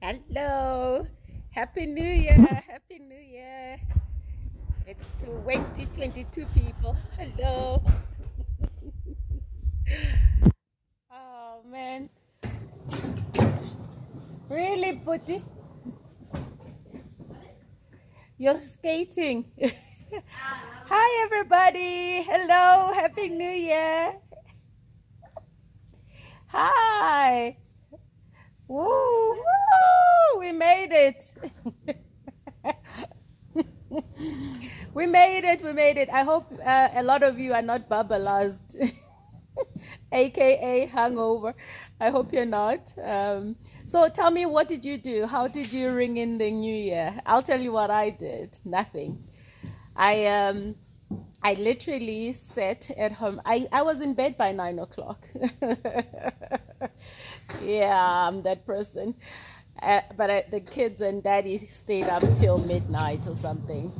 Hello. Happy New Year. Happy New Year. It's 2022 people. Hello. Oh man. Really, Putty? You're skating. Hi everybody. Hello. Happy New Year. Hi. Woo! Woo! We made it. We made it. We made it. I hope a lot of you are not babbalazed, aka hungover. I hope you're not. So tell me, what did you do? How did you ring in the new year? I'll tell you what I did. Nothing. I literally sat at home. I was in bed by 9 o'clock. Yeah, I'm that person. But the kids and daddy stayed up till midnight or something.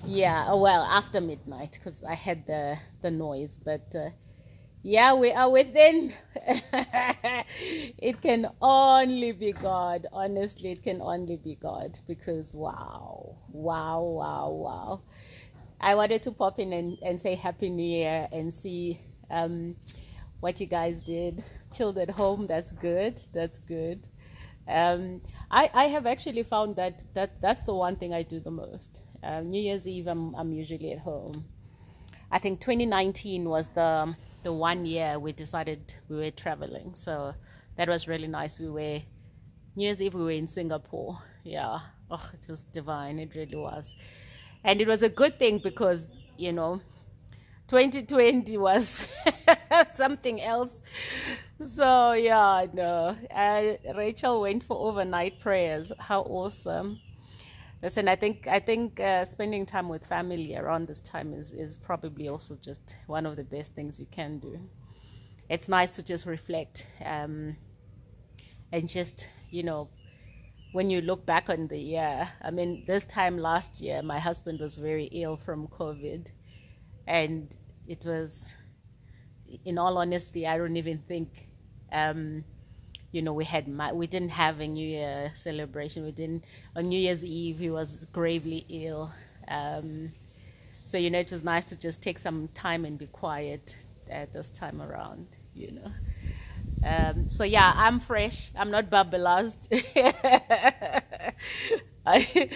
Yeah, well, after midnight because I had the noise. But yeah, we are within. It can only be God. Honestly, it can only be God because wow, wow, wow, wow. I wanted to pop in and say Happy New Year and see what you guys did. Chilled at home. That's good. That's good. I have actually found that's the one thing I do the most. New Year's Eve, I'm usually at home. I think 2019 was the 1 year we decided we were traveling, so that was really nice. New Year's Eve we were in Singapore. Yeah, oh, it was divine. It really was, and it was a good thing because 2020 was something else. So yeah, no. Rachel went for overnight prayers. How awesome! Listen, I think spending time with family around this time is probably also just one of the best things you can do. It's nice to just reflect and just when you look back on the year. I mean, this time last year, my husband was very ill from COVID, and it was, in all honesty, I don't even think we didn't have a New Year celebration. On New Year's Eve he was gravely ill. So it was nice to just take some time and be quiet at this time around. So yeah, I'm fresh. I'm not babbalazed. I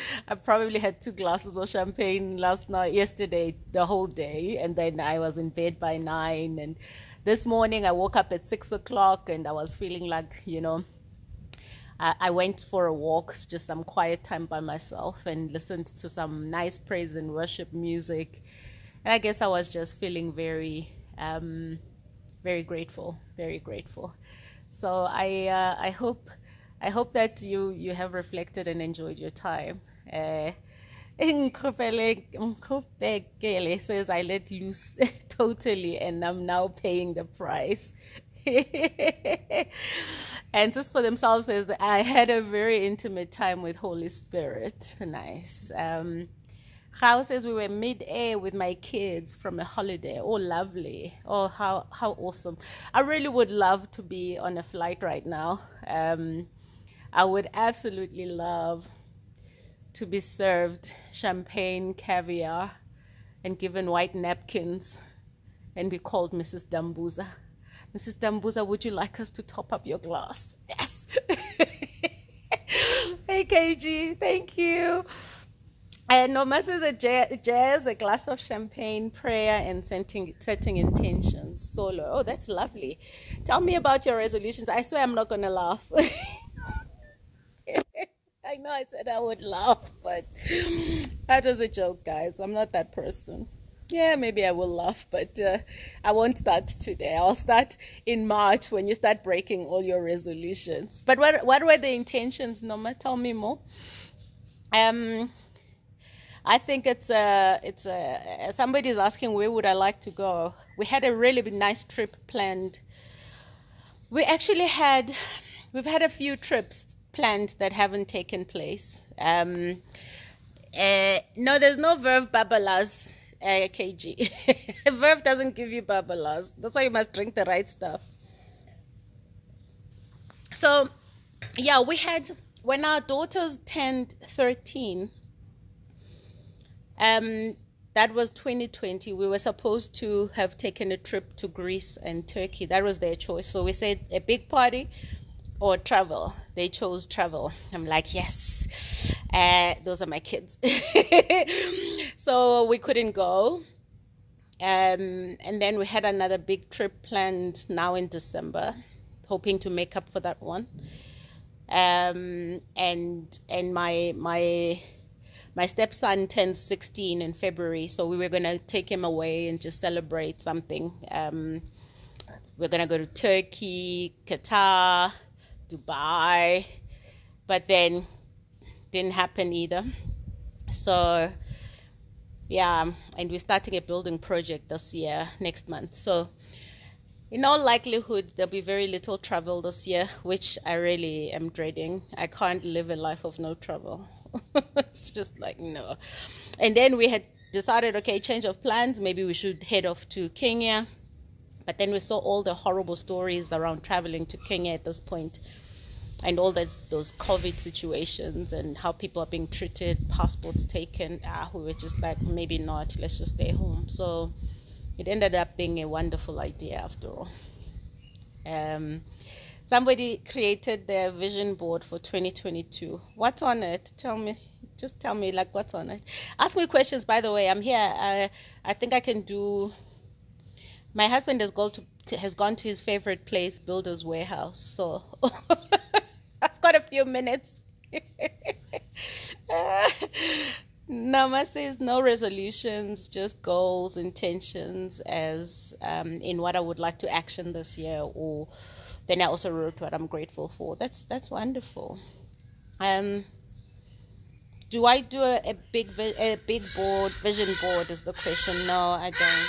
probably had 2 glasses of champagne yesterday, the whole day, and then I was in bed by 9. And this morning I woke up at 6 o'clock, and I was feeling like I went for a walk, just some quiet time by myself, and listened to some nice praise and worship music. And I guess I was just feeling very, very grateful, very grateful. So I hope that you have reflected and enjoyed your time. Nkgopele says I let loose totally, and I'm now paying the price. And just for themselves says I had a very intimate time with Holy Spirit. Nice. Khao says we were mid-air with my kids from a holiday. Oh, lovely. Oh, how awesome. I really would love to be on a flight right now. I would absolutely love to be served champagne, caviar, and given white napkins and be called Mrs. Dambuza. Mrs. Dambuza, would you like us to top up your glass? Yes. Hey, KG, thank you. And Noma says a glass of champagne, prayer, and setting intentions. Solo. Oh, that's lovely. Tell me about your resolutions. I swear I'm not going to laugh. I know I said I would laugh, but that was a joke, guys. I'm not that person. Yeah, maybe I will laugh, but I won't start today. I'll start in March when you start breaking all your resolutions. But what were the intentions, Noma? Tell me more. I think somebody's asking where would I like to go. We had a really nice trip planned. We've had a few trips planned that haven't taken place. No, there's no verb babbalas, KG. Verb doesn't give you babbalas. That's why you must drink the right stuff. So Yeah, we had, when our daughters turned 13, that was 2020. We were supposed to have taken a trip to Greece and Turkey. That was their choice. So we said a big party or travel. They chose travel. I'm like, yes, those are my kids. So we couldn't go. And then we had another big trip planned now in December, hoping to make up for that one. And my stepson turns 16 in February, so we were going to take him away and just celebrate something. We're going to go to Turkey, Qatar, Dubai, but then didn't happen either. So, yeah, and we're starting a building project this year, next month. So, in all likelihood, there'll be very little travel this year, which I really am dreading. I can't live a life of no travel. It's just like, no. And then we had decided, okay, change of plans. Maybe we should head off to Kenya. But then we saw all the horrible stories around traveling to Kenya at this point, and all those COVID situations and how people are being treated, passports taken. We were just like, maybe not. Let's just stay home. So it ended up being a wonderful idea after all. Somebody created their vision board for 2022. What's on it? Tell me. Just tell me, like, what's on it. Ask me questions, by the way. I'm here. I think I can do... My husband has gone to his favorite place, Builder's Warehouse. So I've got a few minutes. Nama says no resolutions, just goals, intentions as in what I would like to action this year, or then I also wrote what I'm grateful for. That's wonderful. Do I do a big board, vision board is the question? No, I don't.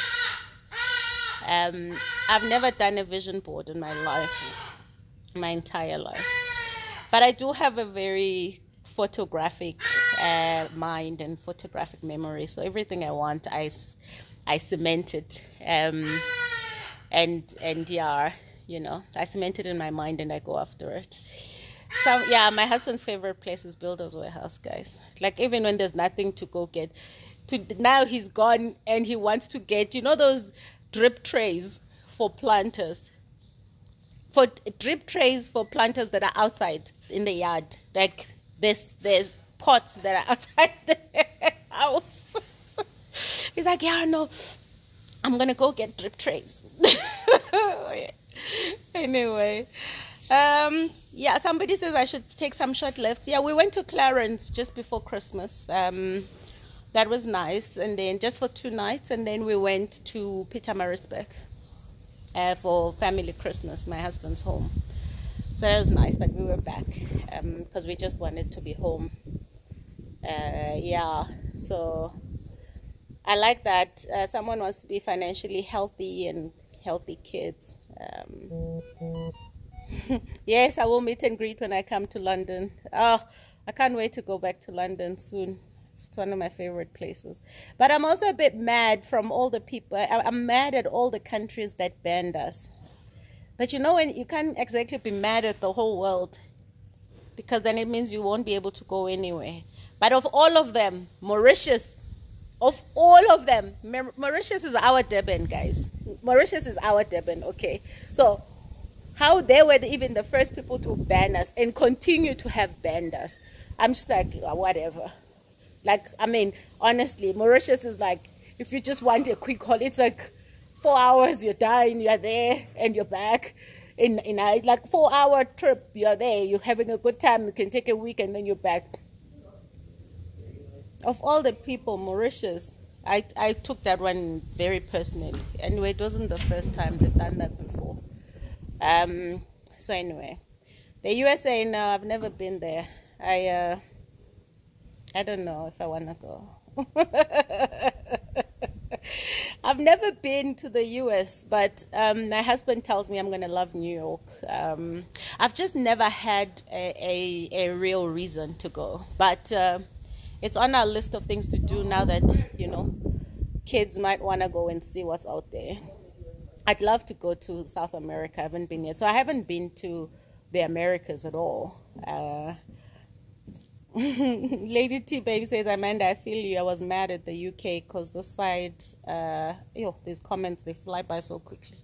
I've never done a vision board in my life, my entire life. But I do have a very photographic mind and photographic memory. So everything I want, I cement it. And yeah, you know, I cement it in my mind and I go after it. So yeah, my husband's favorite place is Builder's Warehouse, guys. Like, even when there's nothing to go get, now he's gone and he wants to get, you know, those drip trays for planters. For drip trays for planters that are outside in the yard. Like, there's pots that are outside the house. He's like, yeah, no, I'm gonna go get drip trays. Anyway, yeah, somebody says I should take some short lifts. Yeah, we went to Clarence just before Christmas. That was nice. And then just for 2 nights, and then we went to Pietermaritzburg for family Christmas, my husband's home. So that was nice, but we were back because we just wanted to be home. Yeah, so I like that. Someone wants to be financially healthy and healthy kids. Yes, I will meet and greet when I come to London. Oh, I can't wait to go back to London soon. It's one of my favorite places. But I'm also a bit mad from all the people. I'm mad at all the countries that banned us. But you know, when you can't exactly be mad at the whole world, because then it means you won't be able to go anywhere. But of all of them, Mauritius, of all of them, Mauritius is our Durban, guys. Mauritius is our Durban, okay? So how they were even the first people to ban us and continue to have banned us. I'm just like, whatever. Like, I mean, honestly, Mauritius is like, if you just want a quick haul, it's like 4 hours, you're done, you're there, and you're back. In a like 4-hour trip, you're there, you're having a good time, you can take a week, and then you're back. Of all the people, Mauritius, I took that one very personally. Anyway, it wasn't the first time they've done that before. So anyway, the USA, no, I've never been there. I don't know if I want to go. I've never been to the US, but my husband tells me I'm going to love New York. I've just never had a real reason to go. But it's on our list of things to do now that, you know, kids might want to go and see what's out there. I'd love to go to South America. I haven't been yet. So I haven't been to the Americas at all. Lady T Baby says, Amanda, I feel you. I was mad at the UK because this side, these comments, they fly by so quickly.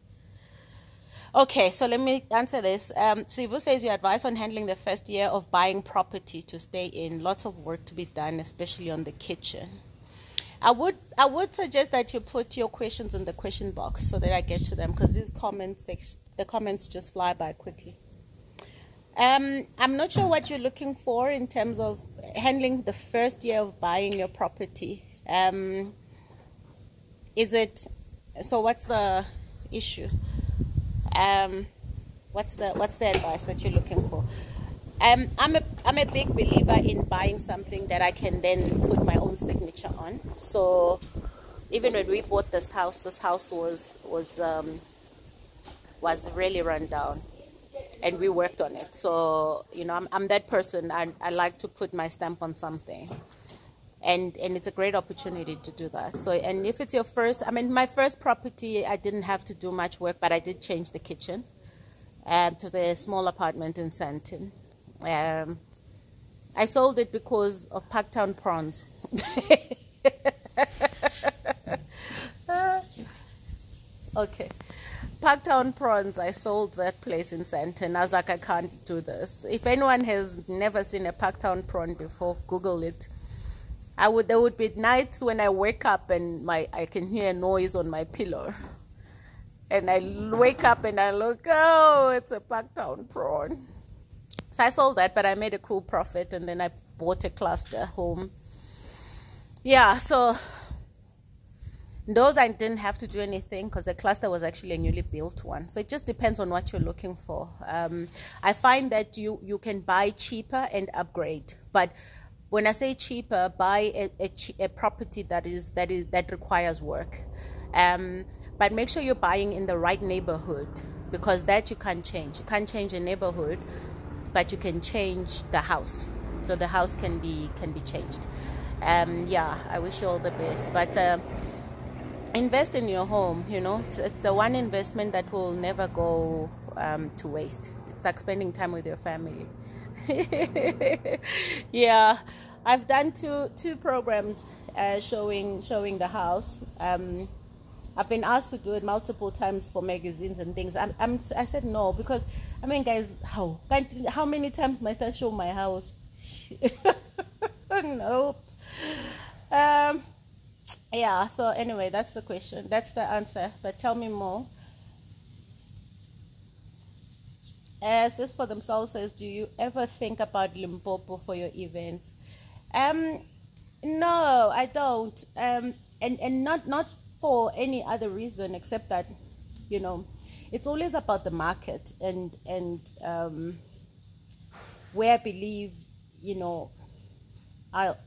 Okay, so let me answer this. Sivu says your advice on handling the first year of buying property to stay in. Lots of work to be done, especially on the kitchen. I would suggest that you put your questions in the question box so that I get to them, because the comments just fly by quickly. I'm not sure what you're looking for in terms of handling the first year of buying your property. What's the issue? What's the advice that you're looking for? I'm a big believer in buying something that I can then put my own signature on. So even when we bought this house was really run down, and we worked on it. So I'm that person. I like to put my stamp on something, and it's a great opportunity to do that. So, and if it's your first, my first property, I didn't have to do much work, but I did change the kitchen to the small apartment in Sandton. I sold it because of Parktown prawns. Okay, Parktown prawns. I sold that place in Sandton. I was like, I can't do this. If anyone has never seen a Parktown prawn before, Google it. There would be nights when I wake up and I can hear a noise on my pillow, and I wake up and I look, oh, it's a Parktown prawn. So I sold that, but I made a cool profit, and then I bought a cluster home. Yeah, so those I didn't have to do anything because the cluster was actually a newly built one. So it just depends on what you're looking for. I find that you can buy cheaper and upgrade, but when I say cheaper, buy a property that requires work. But make sure you're buying in the right neighborhood, because that you can't change. You can't change a neighborhood, but you can change the house. So the house can be changed. I wish you all the best. But invest in your home. It's the one investment that will never go to waste. It's like spending time with your family. Yeah, I've done two programs showing the house. I've been asked to do it multiple times for magazines and things. I said no, because guys, how many times must I show my house? Nope. Yeah, so anyway, that's the question, that's the answer, but tell me more. Sis for themselves says, do you ever think about Limpopo for your events? No, I don't. And not for any other reason except that, it's always about the market and where I believe,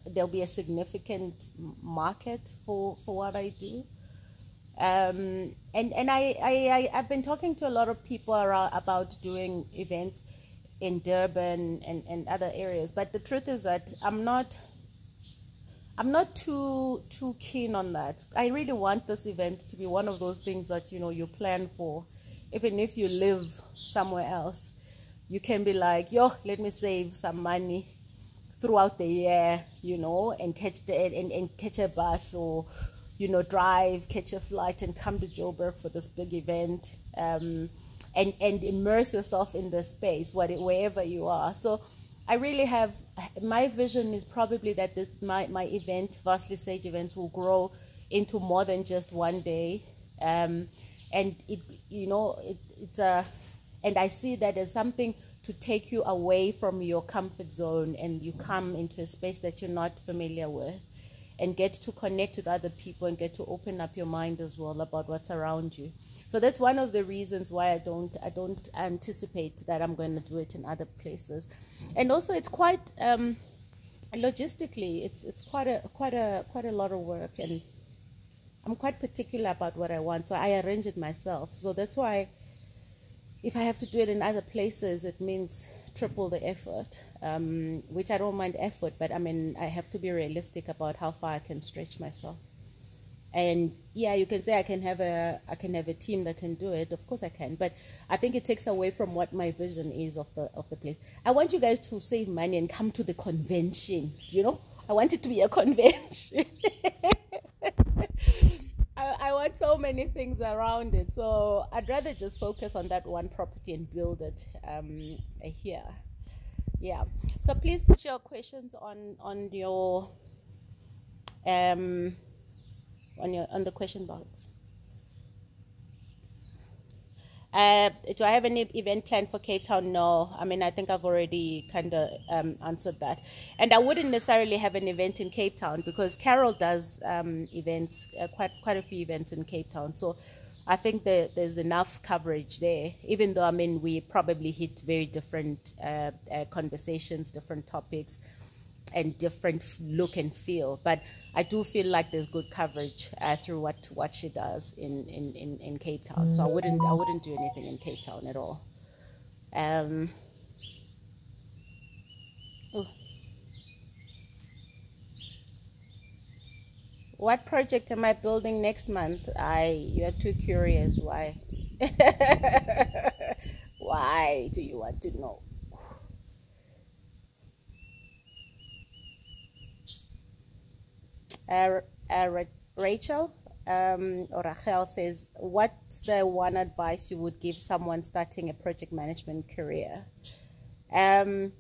there'll be a significant market for what I do. And I've been talking to a lot of people about doing events in Durban and other areas, but the truth is that I'm not too keen on that. I really want this event to be one of those things that you plan for, even if you live somewhere else. You can be like, let me save some money throughout the year, and catch a bus, or drive, catch a flight, and come to Joburg for this big event, and immerse yourself in the space, wherever you are. So I really have, my vision is probably that my event, Vastly Sage events, will grow into more than just one day, and and I see that as something to take you away from your comfort zone, and you come into a space that you're not familiar with, and get to connect with other people, and get to open up your mind as well about what's around you. So that's one of the reasons why I don't anticipate that I'm going to do it in other places. And also, it's quite logistically, it's quite a lot of work, and I'm quite particular about what I want, so I arrange it myself. So that's why, if I have to do it in other places, it means triple the effort, which I don't mind effort, but I have to be realistic about how far I can stretch myself. And yeah, you can say I can have a team that can do it. Of course I can, but I think it takes away from what my vision is of the place. I want you guys to save money and come to the convention. You know, I want it to be a convention. I want so many things around it, so I'd rather just focus on that one property and build it here. Yeah. So please put your questions on your on the question box. Do I have any event planned for Cape Town? No. I mean, I think I've already kind of answered that. And I wouldn't necessarily have an event in Cape Town because Carol does events, quite a few events in Cape Town. So I think there's enough coverage there, even though, I mean, we probably hit very different conversations, different topics, and different look and feel. But I do feel like there's good coverage through what she does in Cape Town. So I wouldn't do anything in Cape Town at all. What project am I building next month? You're too curious. Why? Why do you want to know? Rachel or Rachel says, what's the one advice you would give someone starting a project management career? There's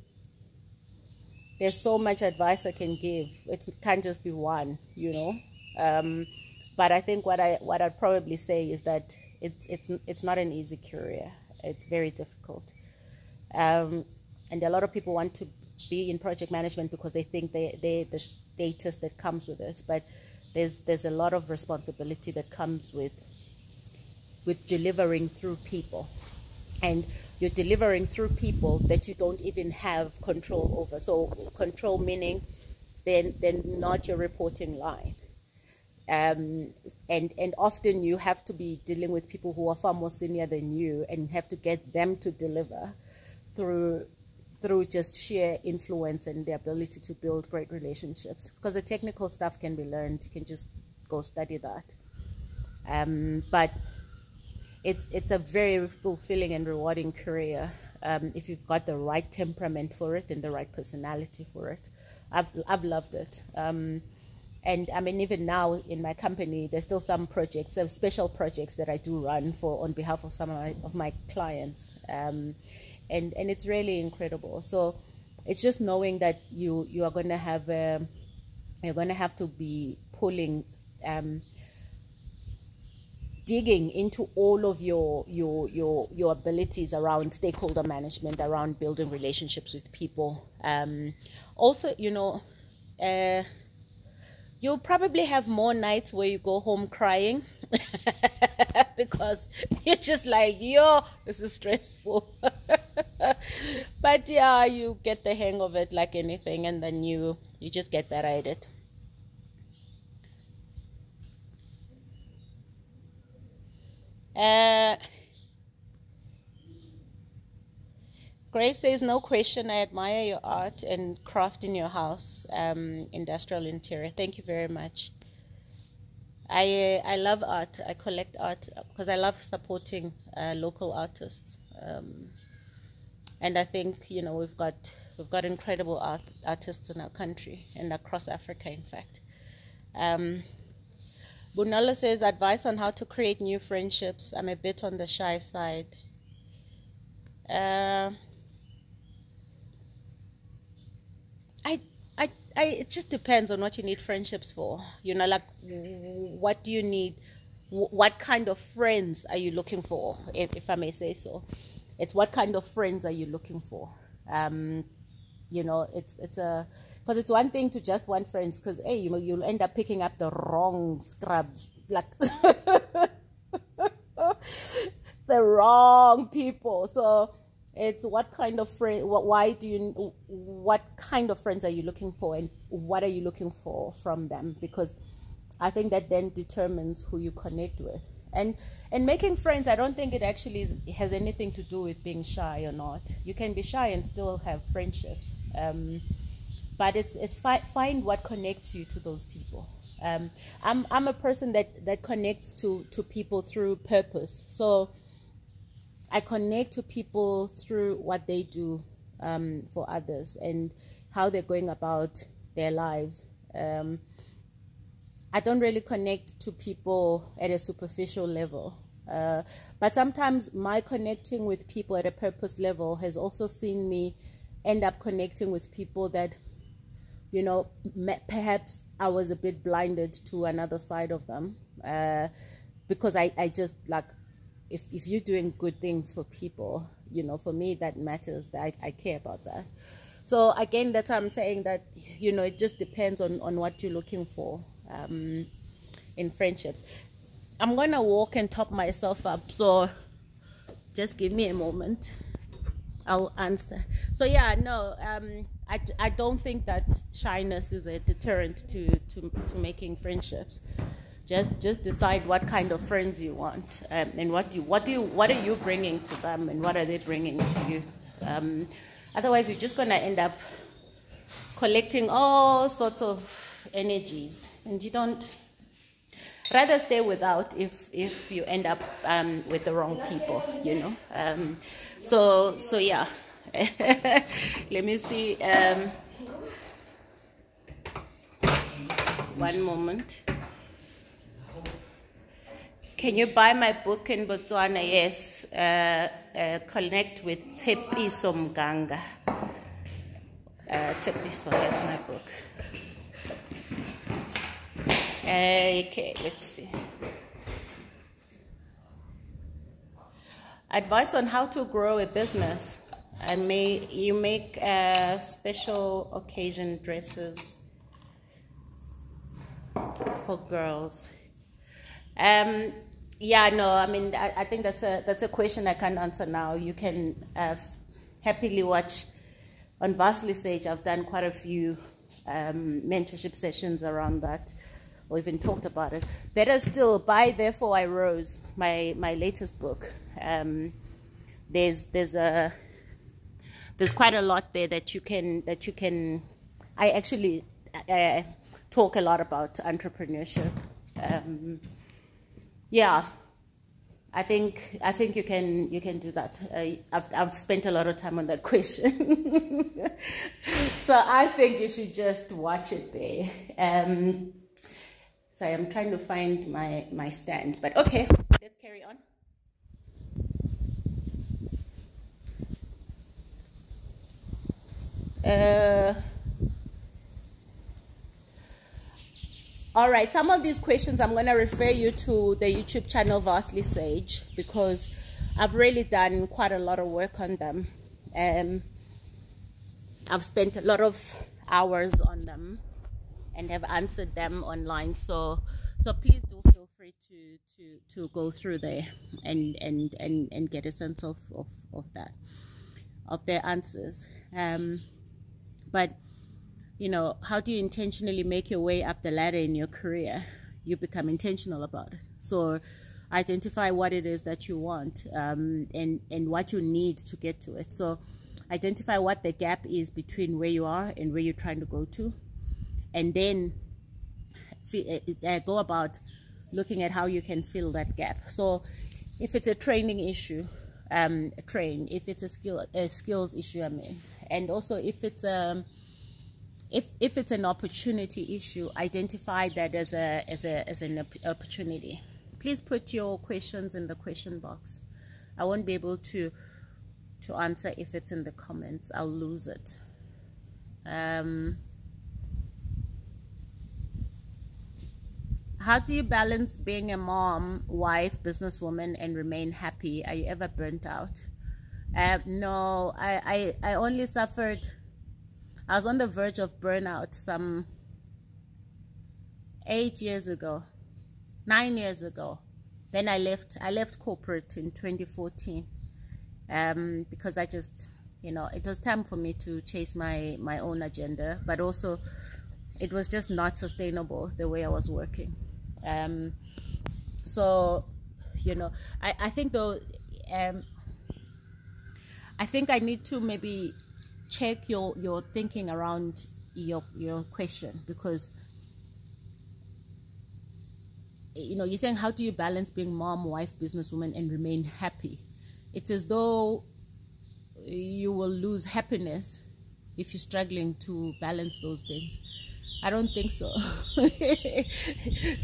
so much advice I can give. It can't just be one, you know. But I think what I'd probably say is that it's not an easy career. It's very difficult, and a lot of people want to be in project management because they think they the status that comes with it. But there's a lot of responsibility that comes with delivering through people, and you're delivering through people that you don't even have control over. So control meaning they're not your reporting line. And often you have to be dealing with people who are far more senior than you and have to get them to deliver through just sheer influence and the ability to build great relationships. Because the technical stuff can be learned. You can just go study that. But it's a very fulfilling and rewarding career if you've got the right temperament for it and the right personality for it. I've loved it. And I mean, even now in my company, there's still some projects, some special projects that I do run on behalf of some of my clients. And it's really incredible. So it's just knowing that you are going to have you're going to have to be pulling, digging into all of your abilities around stakeholder management, around building relationships with people. Also, you know, you'll probably have more nights where you go home crying because you're just like, yo, this is stressful. But yeah, you get the hang of it like anything, and then you just get better at it. Grace says, no question, I admire your art and craft in your house, industrial interior. Thank you very much. I love art. I collect art because I love supporting local artists. And I think, you know, we've got incredible artists in our country and across Africa, in fact. Bunalo says, advice on how to create new friendships. I'm a bit on the shy side. It just depends on what you need friendships for. You know, like, what do you need? What kind of friends are you looking for, if I may say so? It's what kind of friends are you looking for? You know, because it's one thing to just want friends, because, hey, you know, you'll end up picking up the wrong scrubs, like the wrong people. So it's what kind of friend, what kind of friends are you looking for, and what are you looking for from them? Because I think that then determines who you connect with. And making friends, I don't think it actually has anything to do with being shy or not. You can be shy and still have friendships. But it's find what connects you to those people. I'm a person that connects to people through purpose. So I connect to people through what they do for others and how they're going about their lives. I don't really connect to people at a superficial level. But sometimes my connecting with people at a purpose level has also seen me end up connecting with people that, you know, perhaps I was a bit blinded to another side of them. Because I just like, if you're doing good things for people, you know, for me that matters, that I care about that. So again, that's why I'm saying that, you know, it just depends on what you're looking for in friendships. I'm gonna walk and top myself up, so just give me a moment. I'll answer. So yeah, no, I don't think that shyness is a deterrent to making friendships. Just decide what kind of friends you want, and what are you bringing to them, and what are they bringing to you. Otherwise, you're just gonna end up collecting all sorts of energies, and you don't. Rather stay without if you end up with the wrong people, you know. So yeah. Let me see. One moment. Can you buy my book in Botswana? Yes. Connect with Tshepiso Mganga. Tshepiso, that's my book. Okay, let's see. Advice on how to grow a business. You make special occasion dresses for girls. Yeah, no, I mean, I think that's a question I can't answer now. You can happily watch on Vastly Sage. I've done quite a few mentorship sessions around that, or even talked about it. Better still, buy Therefore I Rose, my latest book. There's quite a lot there that you can. I actually talk a lot about entrepreneurship. Yeah, I think you can do that. I've spent a lot of time on that question, so I think you should just watch it there. Sorry, I'm trying to find my stand, but okay, let's carry on. All right, some of these questions I'm going to refer you to the YouTube channel Vastly Sage, because I've really done quite a lot of work on them. I've spent a lot of hours on them and have answered them online, so please do feel free to go through there and get a sense of that, of their answers. But you know, how do you intentionally make your way up the ladder in your career? You become intentional about it. So identify what it is that you want, and what you need to get to it. So identify what the gap is between where you are and where you're trying to go to, and then go about looking at how you can fill that gap. So if it's a training issue, train. If it's a skills issue, I mean, and also if it's if it's an opportunity issue, identify that as an opportunity. Please put your questions in the question box. I won't be able to answer if it's in the comments. I'll lose it. How do you balance being a mom, wife, businesswoman, and remain happy? Are you ever burnt out? No, I only suffered. I was on the verge of burnout some 9 years ago. Then I left corporate in 2014, because I just, you know, it was time for me to chase my own agenda, but also it was just not sustainable the way I was working. So, you know, I think though, I think I need to maybe check your thinking around your question, because you're saying, how do you balance being mom, wife, businesswoman, and remain happy? It's as though you will lose happiness if you're struggling to balance those things. I don't think so.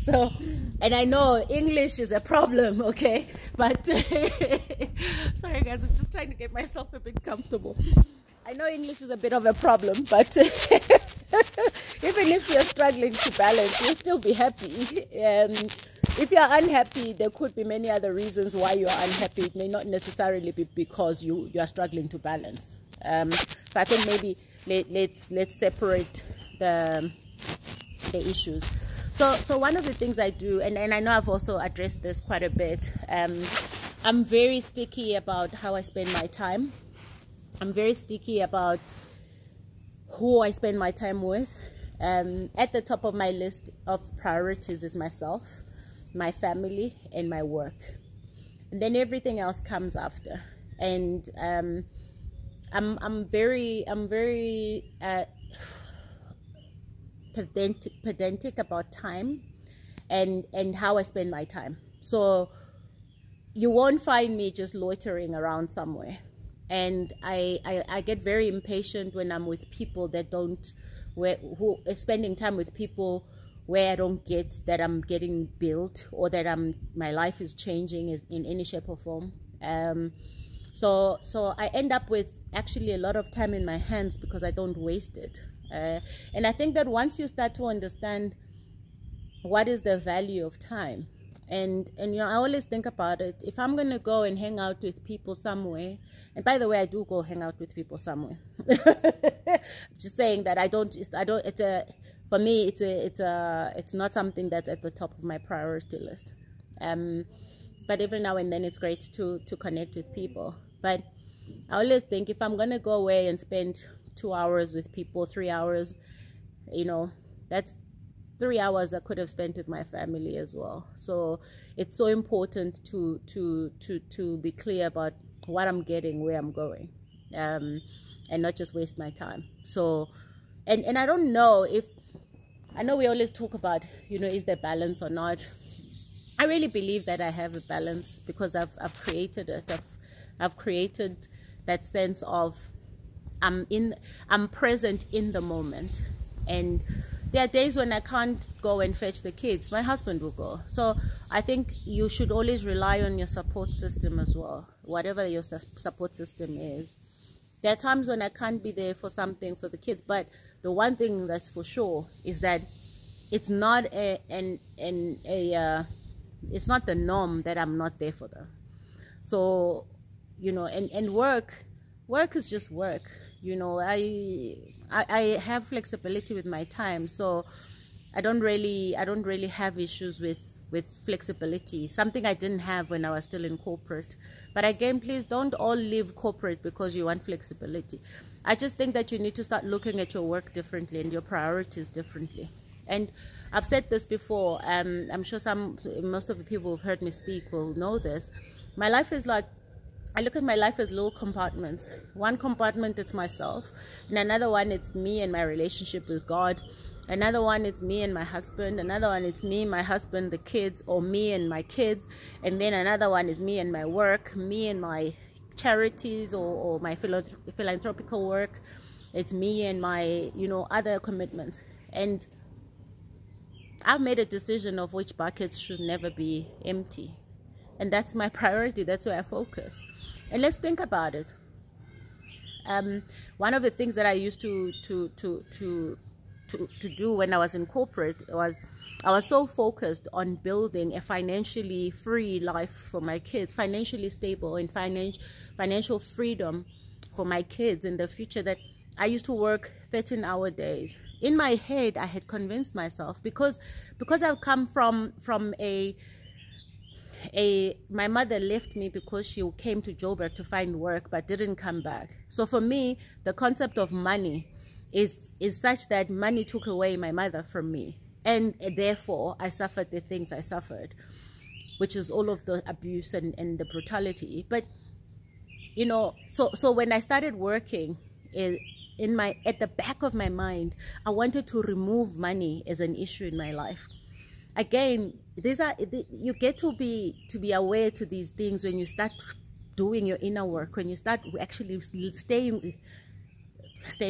So, and I know English is a problem, okay? But, sorry guys, I'm just trying to get myself a bit comfortable. I know English is a bit of a problem, but even if you're struggling to balance, you'll still be happy. If you're unhappy, there could be many other reasons why you're unhappy. It may not necessarily be because you are struggling to balance. So I think maybe let's separate the issues. So one of the things I do, and I know I've also addressed this quite a bit, I'm very sticky about how I spend my time. I'm very sticky about who I spend my time with. At the top of my list of priorities is myself, my family, and my work, and then everything else comes after. And I'm very pedantic about time and how I spend my time. So you won't find me just loitering around somewhere. And I get very impatient when I'm with people that who are spending time with people where I don't get that I'm getting built, or that my life is changing in any shape or form. So I end up with actually a lot of time in my hands because I don't waste it. And I think that once you start to understand what is the value of time, and I always think about it, if I'm going to go and hang out with people somewhere, and by the way, I do go hang out with people somewhere. Just saying that for me, it's not something that's at the top of my priority list. But every now and then it's great to connect with people. But I always think, if I'm going to go away and spend 2 hours with people, 3 hours, that's 3 hours I could have spent with my family as well. So it's so important to be clear about what I'm getting, where I'm going, and not just waste my time. So, and I don't know I know we always talk about, is there balance or not? I really believe that I have a balance because I've created it. I've created that sense of I'm present in the moment. And there are days when I can't go and fetch the kids. My husband will go. So I think you should always rely on your support system as well, whatever your support system is. There are times when I can't be there for something for the kids, but the one thing that's for sure is that it's not it's not the norm that I'm not there for them. So, and work is just work. I have flexibility with my time, so I don't really have issues with flexibility, something I didn't have when I was still in corporate. But again, please don't all leave corporate because you want flexibility. I just think that you need to start looking at your work differently and your priorities differently. And I've said this before, I'm sure most of the people who've heard me speak will know this. My life is like, I look at my life as little compartments. One compartment, it's myself, and another one, it's me and my relationship with God. Another one, it's me and my husband. Another one, it's me, my husband, the kids, or me and my kids. And then another one is me and my work, me and my charities or my philanthropical work. It's me and my, other commitments. And I've made a decision of which buckets should never be empty. And that's my priority. That's where I focus. And let's think about it. One of the things that I used to do when I was in corporate was I was so focused on building a financially free life for my kids, financially stable and financial freedom for my kids in the future, that I used to work 13-hour days. In my head, I had convinced myself, because I've come from my mother left me because she came to Joburg to find work but didn't come back. So for me, the concept of money is such that money took away my mother from me, and therefore I suffered the things I suffered, which is all of the abuse and the brutality. But so when I started working, at the back of my mind, I wanted to remove money as an issue in my life. again, you get to be aware to these things when you start doing your inner work, when you start actually staying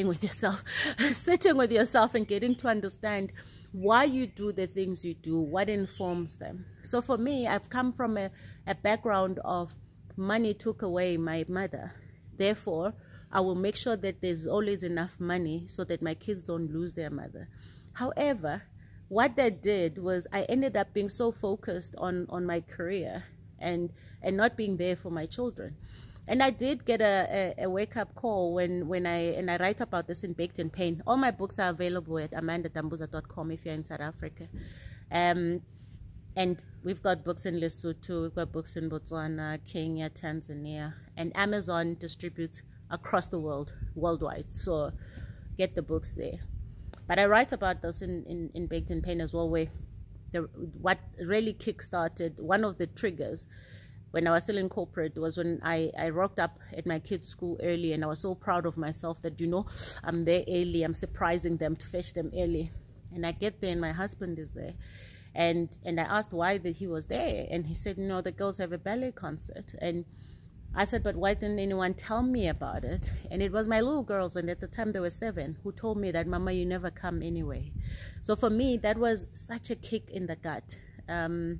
with yourself, sitting with yourself and getting to understand why you do the things you do, what informs them. So for me, I've come from a background of money took away my mother. Therefore, I will make sure that there's always enough money so that my kids don't lose their mother. However, what that did was I ended up being so focused on my career and not being there for my children. And I did get a wake-up call when I write about this in Baked in Pain. All my books are available at amandadambuza.com if you're in South Africa. And we've got books in Lesotho, we've got books in Botswana, Kenya, Tanzania, and Amazon distributes across the world, worldwide. So get the books there. But I write about this in Baked in Pain as well, where what really kickstarted, one of the triggers when I was still in corporate was when I rocked up at my kids' school early, and I was so proud of myself that, I'm there early, I'm surprising them to fetch them early. And I get there and my husband is there. And I asked why he was there, and he said, the girls have a ballet concert. And I said, but why didn't anyone tell me about it? And it was my little girls, and at the time they were 7, who told me that, Mama, you never come anyway. So for me, that was such a kick in the gut. I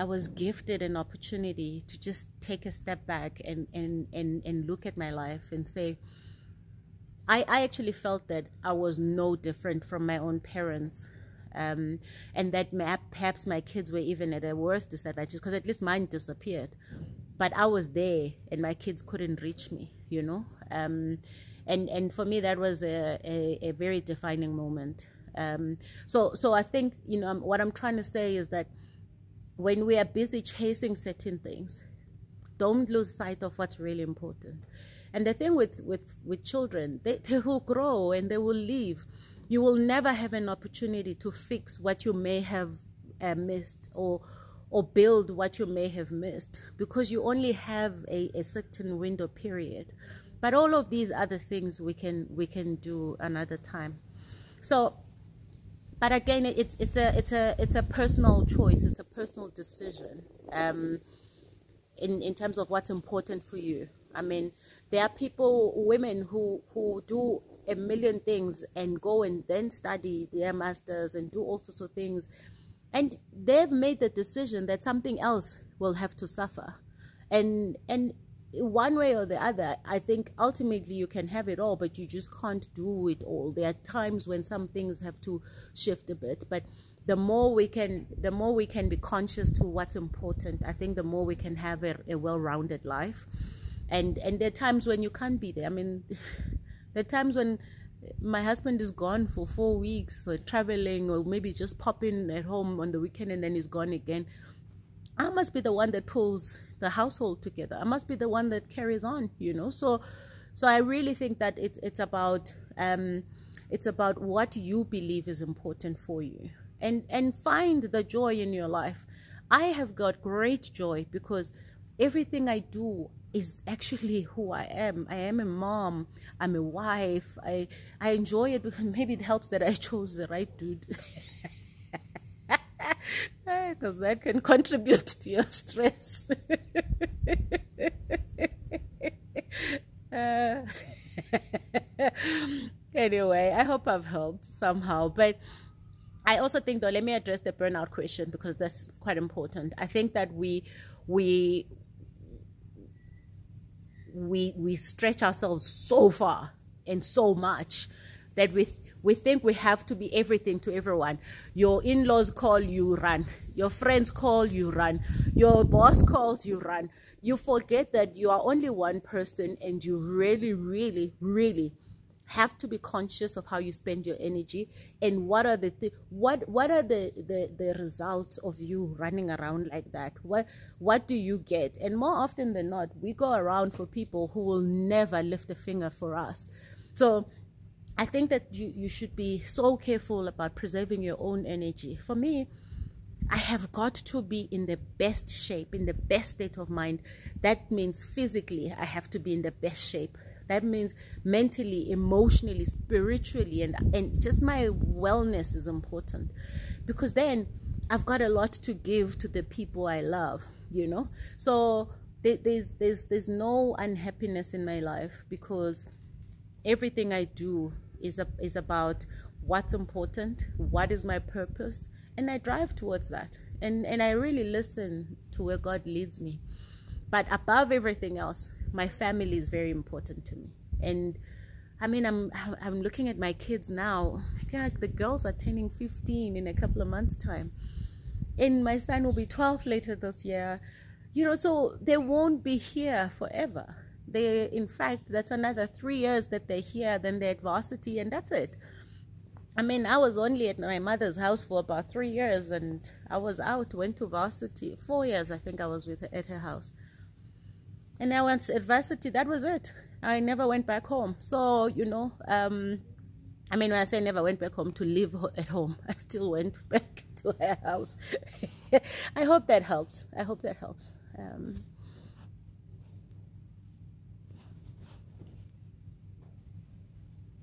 was gifted an opportunity to just take a step back and look at my life and say, I actually felt that I was no different from my own parents. And that perhaps my kids were even at a worse disadvantage, because at least mine disappeared. But I was there and my kids couldn't reach me, and for me that was a very defining moment. So I think, what I'm trying to say is that when we are busy chasing certain things, don't lose sight of what's really important. And the thing with children, they will grow and they will leave. You will never have an opportunity to fix what you may have missed or build what you may have missed, because you only have a certain window period. But all of these other things we can do another time. So, but again, it's a personal choice. It's a personal decision in terms of what's important for you. I mean, there are women who do a million things and go and then study their masters and do all sorts of things, and they've made the decision that something else will have to suffer, and one way or the other, I think ultimately you can have it all, but you just can't do it all. There are times when some things have to shift a bit, but the more we can be conscious to what's important, I think the more we can have a well-rounded life. And there are times when you can't be there. I mean, there are times when my husband is gone for 4 weeks, so traveling, or maybe just popping at home on the weekend and then he's gone again. I must be the one that pulls the household together. I must be the one that carries on, So I really think that it's about what you believe is important for you, and find the joy in your life. I have got great joy because everything I do is actually who I am. I am a mom. I'm a wife. I enjoy it because maybe it helps that I chose the right dude. Because that can contribute to your stress. Anyway, I hope I've helped somehow. But I also think, though, let me address the burnout question, because that's quite important. I think that we stretch ourselves so far and so much that we think we have to be everything to everyone. Your in-laws call, you run. Your friends call, you run. Your boss calls, you run. You forget that you are only one person, and you really, really, really have to be conscious of how you spend your energy, and what are the results of you running around like that. What do you get? And more often than not, we go around for people who will never lift a finger for us. So I think that you should be so careful about preserving your own energy. For me, I have got to be in the best shape, in the best state of mind. That means physically I have to be in the best shape. That means mentally, emotionally, spiritually, and just my wellness is important, because then I've got a lot to give to the people I love, you know. So there's no unhappiness in my life, because everything I do is about what's important, what is my purpose, and I drive towards that. And I really listen to where God leads me. But above everything else, my family is very important to me. And I mean, I'm looking at my kids now. God, the girls are turning 15 in a couple of months' time, and my son will be 12 later this year. You know, so they won't be here forever. In fact, that's another 3 years that they're here, then they're at varsity, and that's it. I mean, I was only at my mother's house for about 3 years, and I was out, went to varsity. 4 years, I think I was at her house. And I went at varsity, that was it. I never went back home. So, you know, I mean, when I say never went back home to live at home, I still went back to her house. I hope that helps. I hope that helps.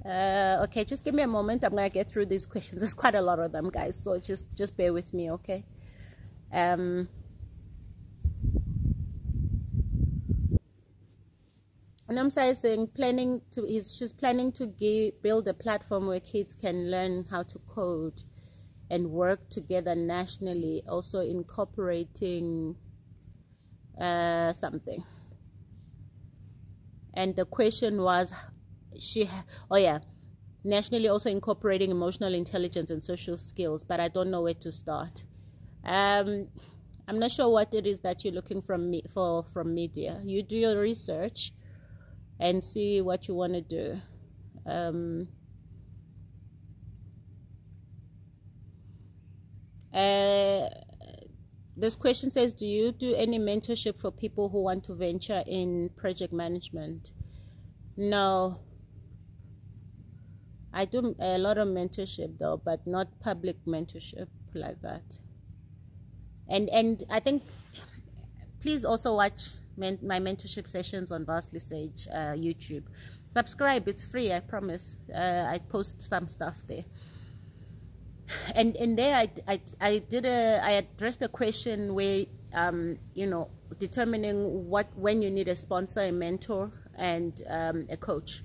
Okay, just give me a moment. I'm gonna get through these questions. There's quite a lot of them, guys, so just bear with me, okay? And I'm saying she's planning to build a platform where kids can learn how to code and work together nationally, also incorporating something. And the question was, nationally also incorporating emotional intelligence and social skills, but I don't know where to start. I'm not sure what it is that you're looking from media. You do your research and see what you want to do. This question says, do you do any mentorship for people who want to venture in project management? No. I do a lot of mentorship though, but not public mentorship like that. And I think, please also watch my mentorship sessions on Vastly Sage YouTube. Subscribe, it's free, I promise. I post some stuff there. And there I addressed a question where you know, determining when you need a sponsor, a mentor, and a coach.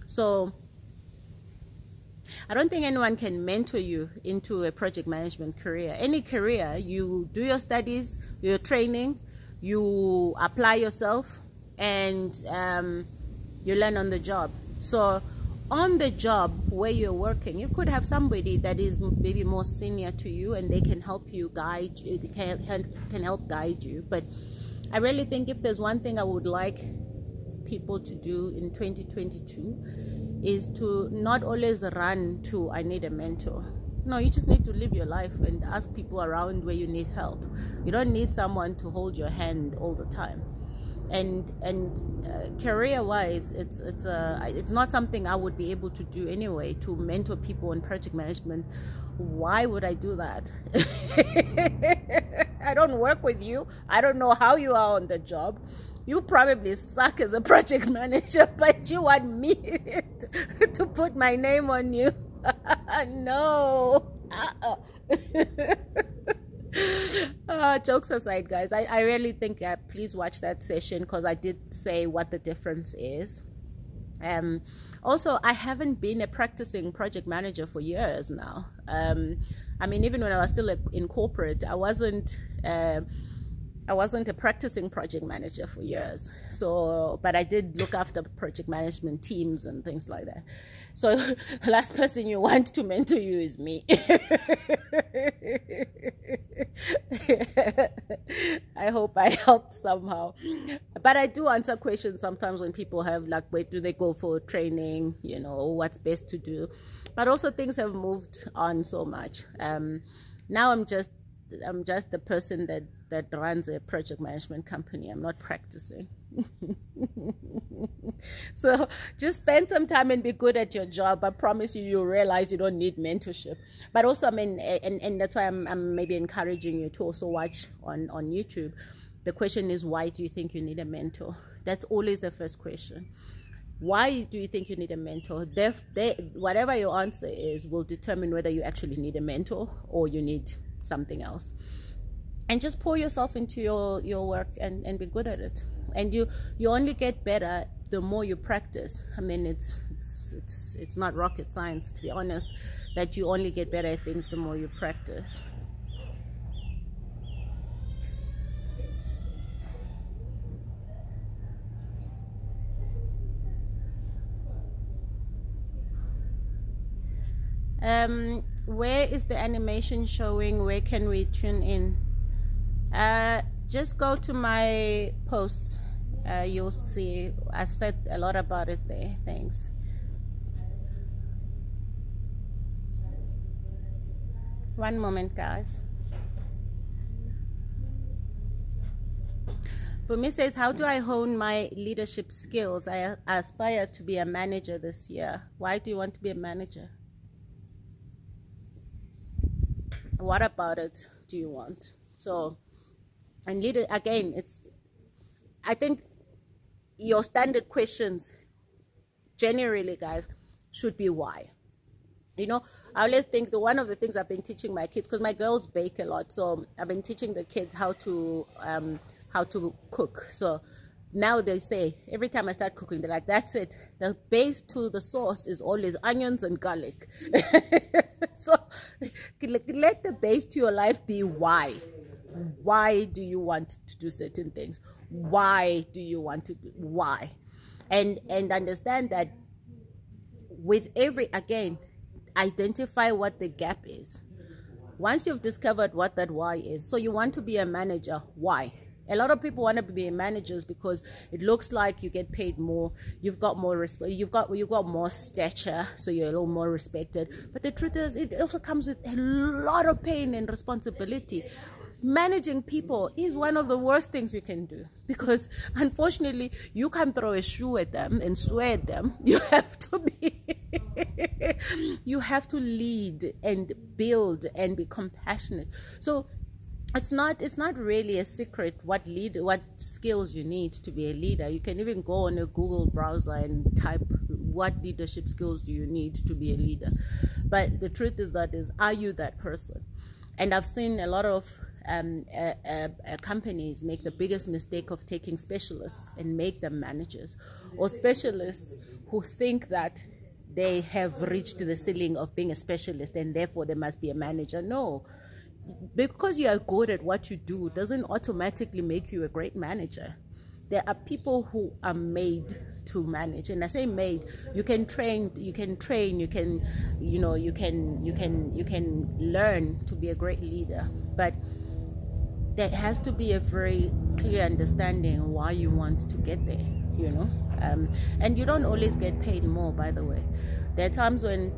So I don't think anyone can mentor you into a project management career. Any career, you do your studies, your training, you apply yourself, and you learn on the job. So on the job where you're working, you could have somebody that is maybe more senior to you, and they can help you guide you, they can help guide you. But I really think if there's one thing I would like people to do in 2022 is to not always run to I need a mentor. No, you just need to live your life and ask people around where you need help. You don't need someone to hold your hand all the time. And career-wise, it's not something I would be able to do anyway, to mentor people in project management. Why would I do that? I don't work with you. I don't know how you are on the job. You probably suck as a project manager, but you want me to put my name on you? No. Jokes aside, guys, I really think please watch that session, because I did say what the difference is. Also, I haven't been a practicing project manager for years now. I mean, even when I was still in corporate, I wasn't a practicing project manager for years. So, but I did look after project management teams and things like that. So the last person you want to mentor you is me. I hope I helped somehow. But I do answer questions sometimes when people have, like, where do they go for training, you know, what's best to do. But also things have moved on so much. Now I'm just the person that runs a project management company. I'm not practicing. So just spend some time and be good at your job. I promise you'll realize you don't need mentorship. But also, I mean, and that's why I'm maybe encouraging you to also watch on YouTube. The question is, why do you think you need a mentor? That's always the first question. Why do you think you need a mentor? Whatever your answer is will determine whether you actually need a mentor or you need something else. And just pour yourself into your work and be good at it. And you only get better the more you practice. I mean, it's not rocket science, to be honest, that you only get better at things the more you practice. Where is the animation showing? Where can we tune in? Just go to my posts. You'll see I said a lot about it there. Thanks. One moment, guys. Bumi says, how do I hone my leadership skills? I aspire to be a manager this year. Why do you want to be a manager? What about it do you want? So, and leader, again, I think your standard questions generally, guys, should be why. You know, I always think one of the things I've been teaching my kids, because my girls bake a lot, so I've been teaching the kids how to cook. So now they say, every time I start cooking, they're like, that's it. The base to the sauce is always onions and garlic. So let the base to your life be why. Why do you want to do certain things? Why do you want to do why? And understand that with again, identify what the gap is. Once you've discovered what that why is, so you want to be a manager, why? A lot of people want to be managers because it looks like you get paid more, you've got more you've got more stature, so you're a little more respected. But the truth is, it also comes with a lot of pain and responsibility. Managing people is one of the worst things you can do, because unfortunately you can't throw a shoe at them and swear at them. You have to be you have to lead and build and be compassionate. So it's not really a secret what skills you need to be a leader. You can even go on a Google browser and type what leadership skills do you need to be a leader. But the truth is are you that person? And I've seen a lot of companies make the biggest mistake of taking specialists and make them managers, or specialists who think that they have reached the ceiling of being a specialist and therefore they must be a manager. No. Because you are good at what you do doesn't automatically make you a great manager. There are people who are made to manage, and I say made. You can train. You can learn to be a great leader, but there has to be a very clear understanding why you want to get there. And you don't always get paid more. By the way, there are times when,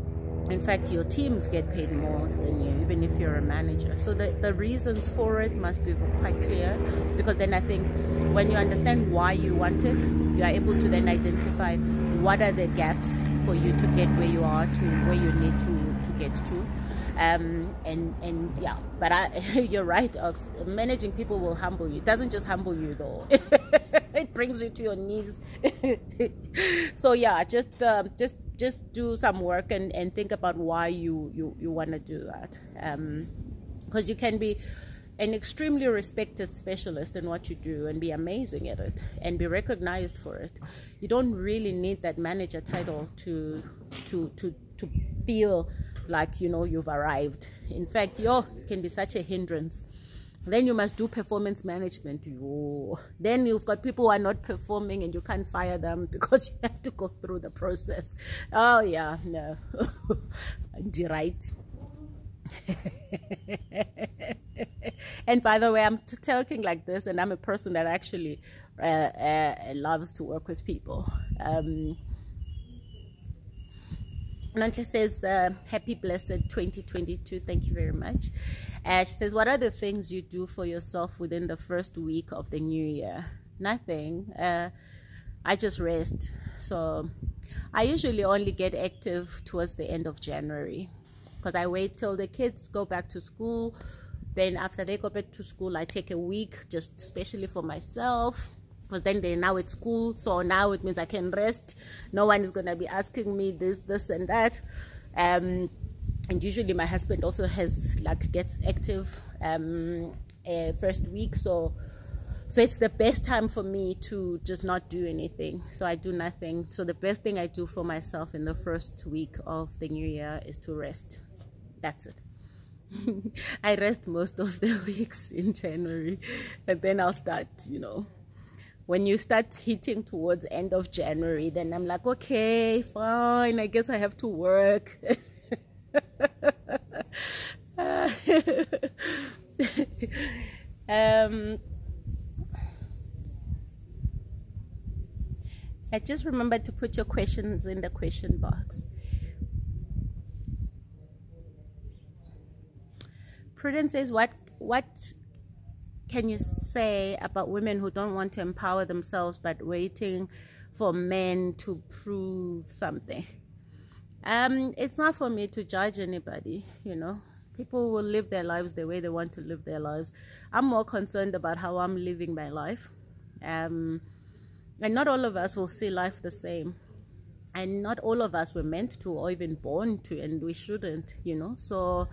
in fact, your teams get paid more than you, even if you're a manager. So the reasons for it must be quite clear, because then I think when you understand why you want it, you are able to then identify what are the gaps for you to get where you are to where you need to get to. And yeah, but you're right, Ox. Managing people will humble you. It doesn't just humble you though. It brings you to your knees. So yeah, just do some work and think about why you want to do that, because you can be an extremely respected specialist in what you do and be amazing at it and be recognized for it. You don't really need that manager title to feel like you've arrived. In fact, it can be such a hindrance. Then you must do performance management. Then you've got people who are not performing and you can't fire them because you have to go through the process. Oh yeah, no. Right. And by the way, I'm talking like this, and I'm a person that actually loves to work with people. Nantle says, happy blessed 2022. Thank you very much. She says, what are the things you do for yourself within the first week of the new year? Nothing. I just rest. So I usually only get active towards the end of January, because I wait till the kids go back to school. Then after they go back to school, I take a week just especially for myself. because then they're now at school, so now it means I can rest. No one is going to be asking me this and that. And usually my husband also gets active first week, so it's the best time for me to just not do anything. So I do nothing. So the best thing I do for myself in the first week of the new year is to rest. That's it. I rest most of the weeks in January, and then I'll start, when you start hitting towards end of January, then I'm like, okay, fine, I guess I have to work. I just remembered to put your questions in the question box. Prudence says, what can you say about women who don't want to empower themselves but waiting for men to prove something? It's not for me to judge anybody, People will live their lives the way they want to live their lives. I'm more concerned about how I'm living my life. And not all of us will see life the same. And not all of us were meant to or even born to, and we shouldn't, So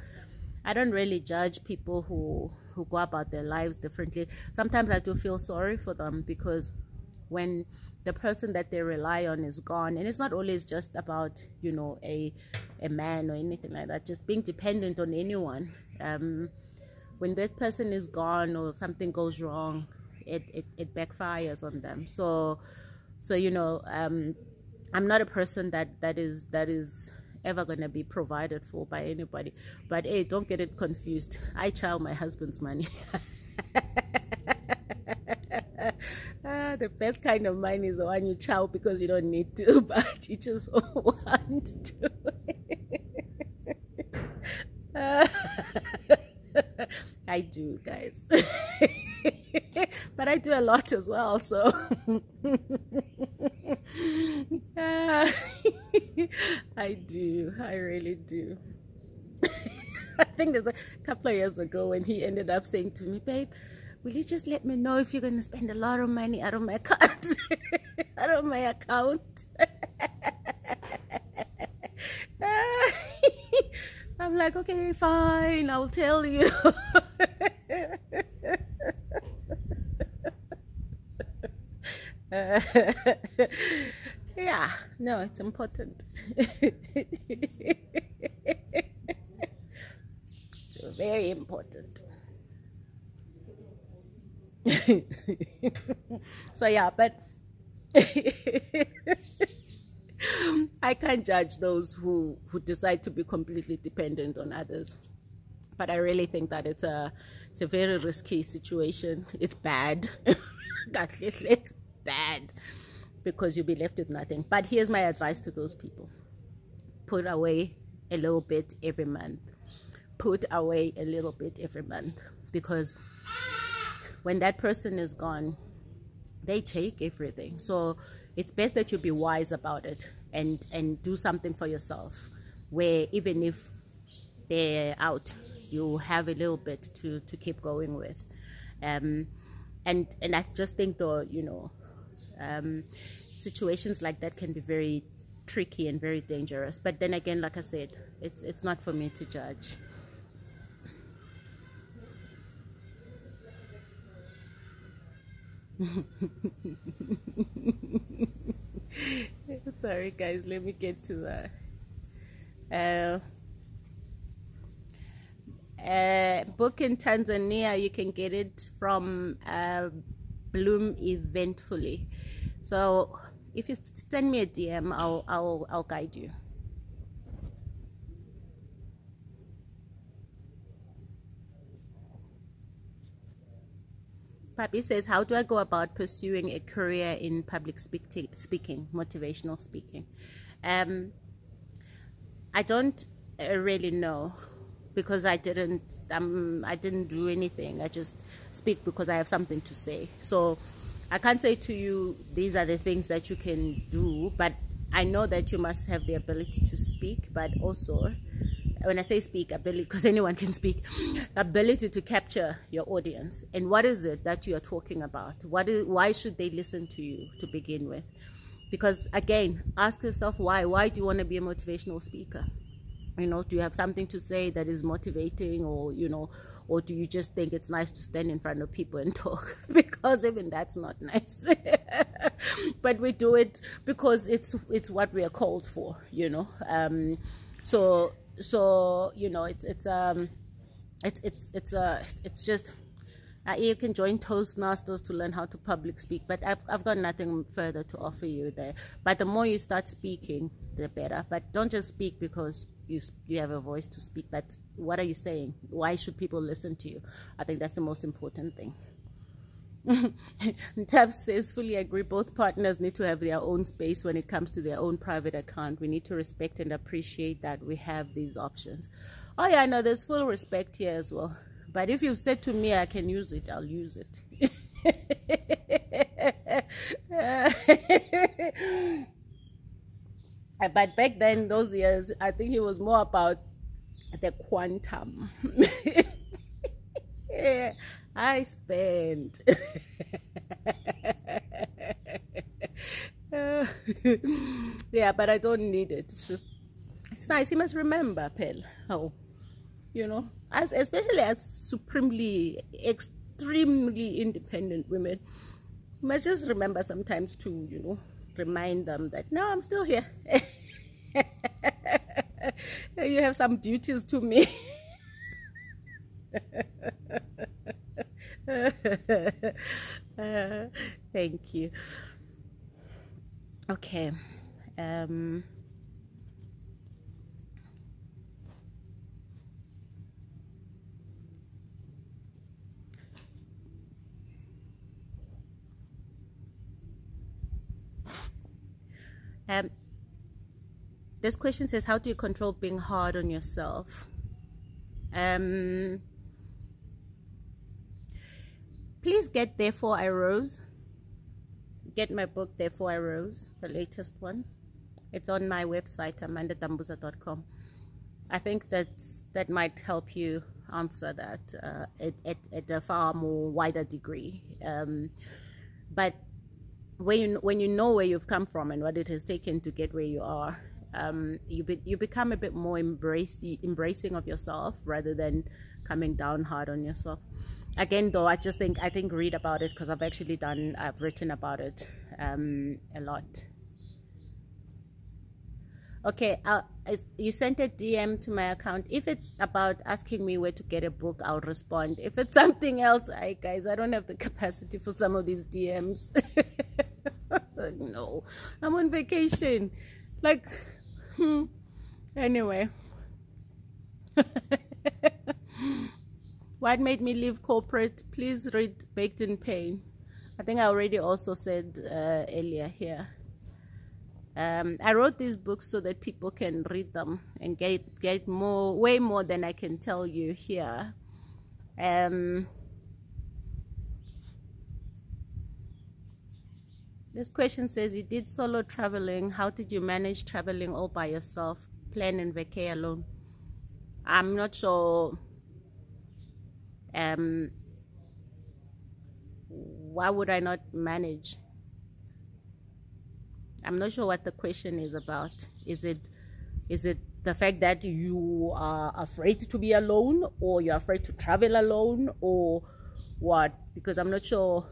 I don't really judge people who go about their lives differently. Sometimes I do feel sorry for them, because when the person that they rely on is gone, and it's not always just about, a man or anything like that, just being dependent on anyone. When that person is gone or something goes wrong, it backfires on them. So I'm not a person that is ever going to be provided for by anybody. But hey, don't get it confused. I chow my husband's money. The best kind of money is the one you chow because you don't need to, but you just want to. I do, guys. But I do a lot as well, so I do. I really do. I think there's a couple of years ago when he ended up saying to me, babe, will you just let me know if you're going to spend a lot of money out of my account? Out of my account. I'm like, okay, fine, I'll tell you. Yeah, no, it's important. So very important. So yeah, but I can't judge those who decide to be completely dependent on others. But I really think that it's a very risky situation. It's bad. It's bad, because you'll be left with nothing. But here's my advice to those people: put away a little bit every month. Put away a little bit every month, because when that person is gone, they take everything. So it's best that you be wise about it and do something for yourself, where even if they're out, you have a little bit to keep going with. And I just think, though, situations like that can be very tricky and very dangerous. But then again, like I said, it's not for me to judge. Sorry guys, let me get to that. Book in Tanzania, you can get it from Bloom Eventfully. So if you send me a DM, I'll guide you. Papi says, how do I go about pursuing a career in public speaking, motivational speaking? I don't really know, because I didn't do anything. I just speak because I have something to say. So I can't say to you, these are the things that you can do, but I know that you must have the ability to speak, but also when I say speak, ability, because anyone can speak, ability to capture your audience. And what is it that you are talking about? Why should they listen to you to begin with? Because again, ask yourself why. Why do you want to be a motivational speaker? Do you have something to say that is motivating, or or do you just think it's nice to stand in front of people and talk? Because even that's not nice. But we do it because it's what we are called for, So it's just you can join Toastmasters to learn how to public speak, but I've got nothing further to offer you there. But the more you start speaking, the better. But don't just speak because you have a voice to speak, but what are you saying? Why should people listen to you? I think that's the most important thing. Tab says, fully agree, both partners need to have their own space when it comes to their own private account. We need to respect and appreciate that we have these options. Oh yeah, no, there's full respect here as well. But if you've said to me I can use it, I'll use it. But back then, those years, I think it was more about the quantum. I spent. Yeah, but I don't need it. It's nice. You must remember, Pell, how, especially as supremely, extremely independent women, you must just remember sometimes to, remind them that, no, I'm still here. You have some duties to me. Thank you. Okay. This question says, how do you control being hard on yourself? Please get Therefore I Rose. Get my book, Therefore I Rose, the latest one. It's on my website, amandatambuza.com. I think that might help you answer that at a far more wider degree. But when you know where you've come from and what it has taken to get where you are, you become a bit more embracing of yourself rather than coming down hard on yourself. Again, though, I think read about it, because I've written about it a lot. Okay, you sent a DM to my account. If it's about asking me where to get a book, I'll respond. If it's something else, guys, I don't have the capacity for some of these DMs. No, I'm on vacation. Anyway. What made me leave corporate? Please read Baked in Pain. I think I already also said earlier here. I wrote these books so that people can read them and get way more than I can tell you here. This question says, you did solo traveling. How did you manage traveling all by yourself? Plan and vacay alone? I'm not sure. Why would I not manage? I'm not sure what the question is about. Is it the fact that you are afraid to be alone, or you're afraid to travel alone, or what? Because I'm not sure.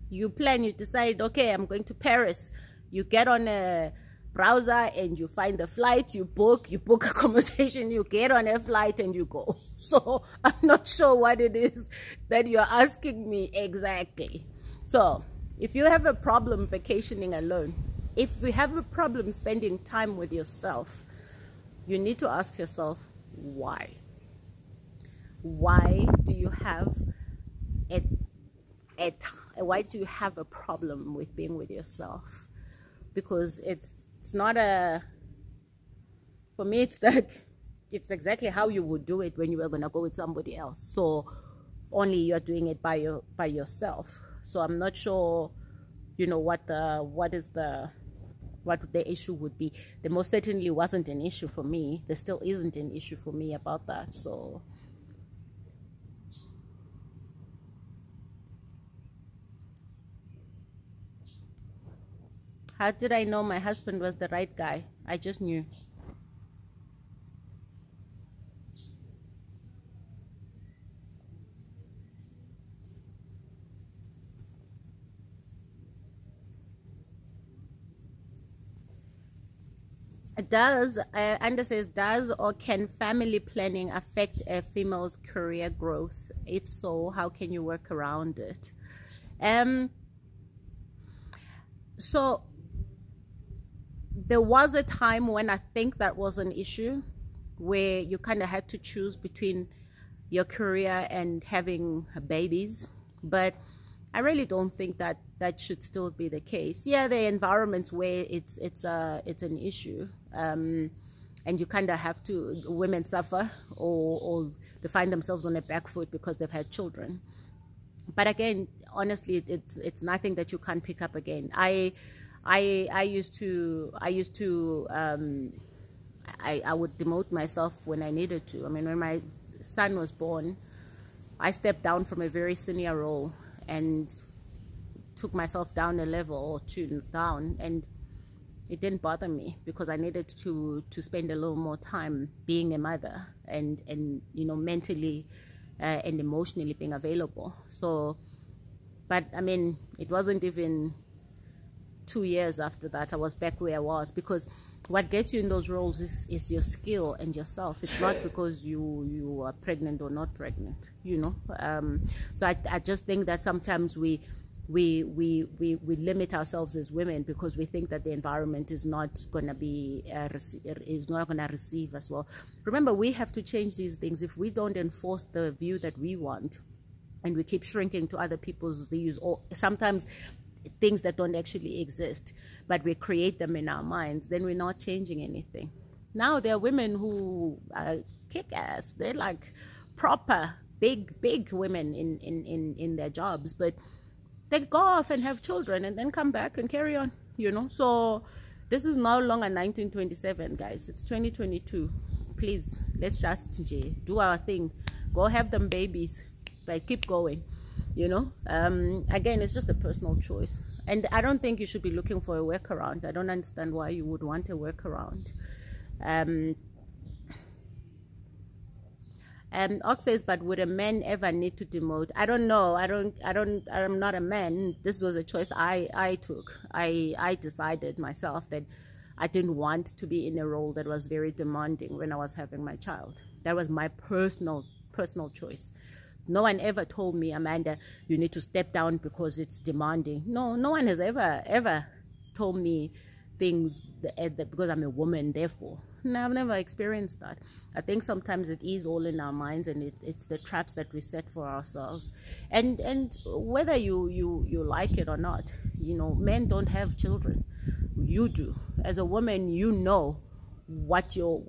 You plan, you decide, okay, I'm going to Paris. You get on a browser and you find the flight, you book accommodation, you get on a flight and you go. So I'm not sure what it is that you're asking me exactly. So if you have a problem vacationing alone, if you have a problem spending time with yourself, you need to ask yourself, why? Why do you have why do you have a problem with being with yourself? Because it's not for me, it's exactly how you would do it when you were going to go with somebody else. So only you're doing it by yourself. So I'm not sure, what is the what the issue would be. There most certainly wasn't an issue for me. There still isn't an issue for me about that. So how did I know my husband was the right guy? I just knew. Anders says, does or can family planning affect a female's career growth? If so, how can you work around it? So there was a time when I think that was an issue, where you kind of had to choose between your career and having babies. But I really don't think that that should still be the case. Yeah, there are environments where it's an issue, and you kind of have to, women suffer, or they find themselves on a back foot because they've had children. But again, honestly, it's nothing that you can't pick up again. I used to I would demote myself when I needed to. I mean, when my son was born, I stepped down from a very senior role and took myself down a level or two down, and it didn't bother me because I needed to spend a little more time being a mother and you know, mentally and emotionally being available. So, but I mean, it wasn't even 2 years after that I was back where I was, because what gets you in those roles is your skill and yourself. It's not because you are pregnant or not pregnant, you know. So I just think that sometimes we limit ourselves as women because we think that the environment is not going to be is not going to receive us well. Remember, we have to change these things. If we don't enforce the view that we want, and we keep shrinking to other people's views, or sometimes things that don't actually exist, but we create them in our minds, then we're not changing anything. Now there are women who kick ass. They're like proper big women in their jobs, but they go off and have children and then come back and carry on, you know. So this is no longer 1927, guys. It's 2022. Please, let's just do our thing. Go have them babies, but keep going, you know. Again, it's just a personal choice, and I don't think you should be looking for a workaround. I don't understand why you would want a workaround. Ox says, but would a man ever need to demote? I don't know. I'm not a man. This was a choice I took. I decided myself that I didn't want to be in a role that was very demanding when I was having my child. That was my personal choice. No one ever told me, Amanda, you need to step down because it's demanding. No one has ever told me things that because I'm a woman, therefore. No, I've never experienced that. I think sometimes it is all in our minds, and it's the traps that we set for ourselves. And whether you like it or not, you know, men don't have children. You do. As a woman, you know what your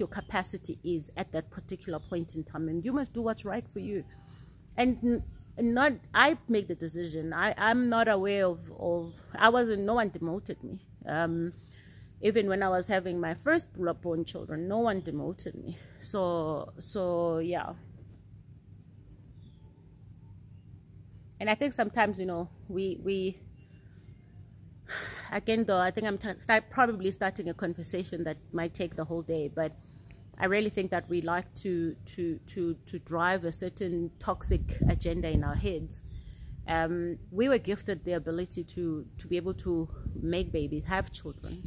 capacity is at that particular point in time, and you must do what's right for you. And not I make the decision. I'm not aware of no one demoted me. Even when I was having my first born children, no one demoted me. So yeah. And I think sometimes, you know, we again, though, I think I'm probably starting a conversation that might take the whole day, but I really think that we like to drive a certain toxic agenda in our heads. We were gifted the ability to be able to make babies, have children,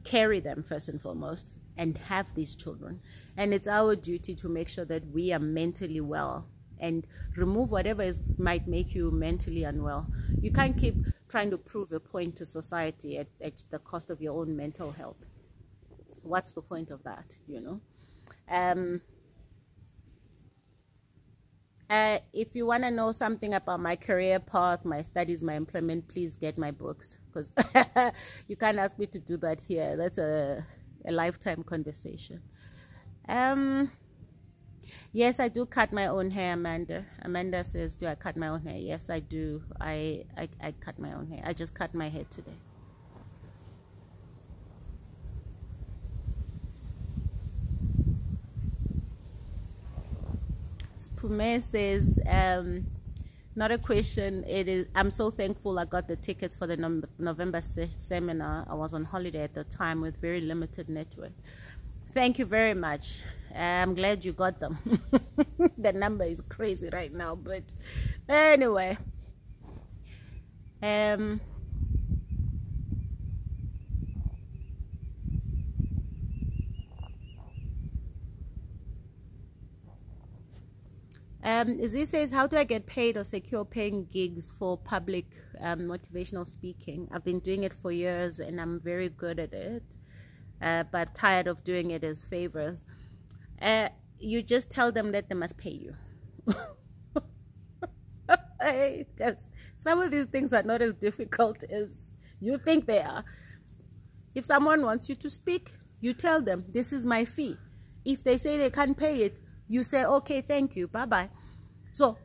carry them first and foremost, and have these children. And it's our duty to make sure that we are mentally well and remove whatever might make you mentally unwell. You can't keep trying to prove a point to society at the cost of your own mental health. What's the point of that, you know? If you want to know something about my career path, my studies, my employment, please get my books, because you can't ask me to do that here. That's a lifetime conversation. Yes, I do cut my own hair, Amanda. Amanda says, do I cut my own hair? Yes, I do. I cut my own hair. I just cut my hair today. Pume says, not a question. It is. I'm so thankful I got the tickets for the November seminar. I was on holiday at the time with very limited network. Thank you very much. I'm glad you got them. The number is crazy right now, but anyway. Z says, how do I get paid or secure paying gigs for public motivational speaking? I've been doing it for years and I'm very good at it, but tired of doing it as favors. You just tell them that they must pay you. Because some of these things are not as difficult as you think they are. If someone wants you to speak, you tell them, this is my fee. If they say they can't pay it, you say, okay, thank you, bye-bye. So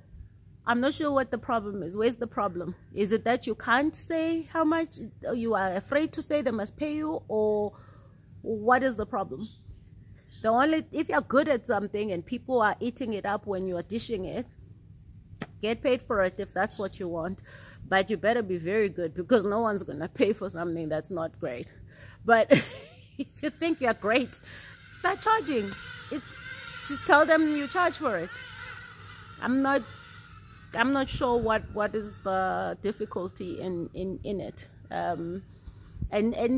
I'm not sure what the problem is. Where's the problem? Is it that you can't say how much, you are afraid to say they must pay you, or what is the problem? If you're good at something and people are eating it up when you're dishing it, get paid for it if that's what you want. But you better be very good, because no one's going to pay for something that's not great. But if you think you're great, start charging. Just tell them you charge for it. I'm not sure what is the difficulty in it. And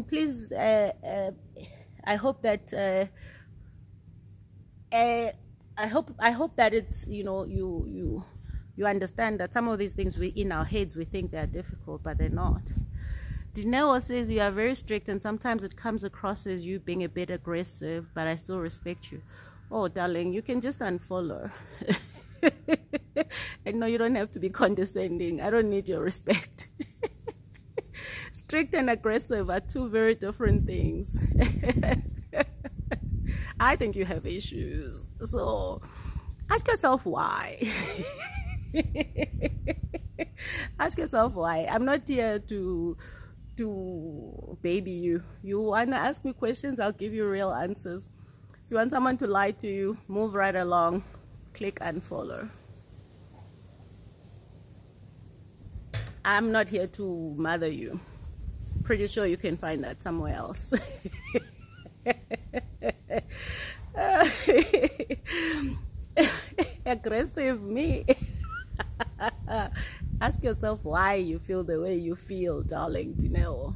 please, I hope that I hope that it's, you understand that some of these things in our heads we think they're difficult, but they're not. Dineo says, you are very strict and sometimes it comes across as you being a bit aggressive, but I still respect you. Oh, darling, you can just unfollow. And no, you don't have to be condescending. I don't need your respect. Strict and aggressive are two very different things. I think you have issues. So ask yourself why. Ask yourself why. I'm not here to baby you. You want to ask me questions, I'll give you real answers. If you want someone to lie to you, move right along. Click unfollow. I'm not here to mother you. Pretty sure you can find that somewhere else. Aggressive me. Ask yourself why you feel the way you feel, darling. Do you know?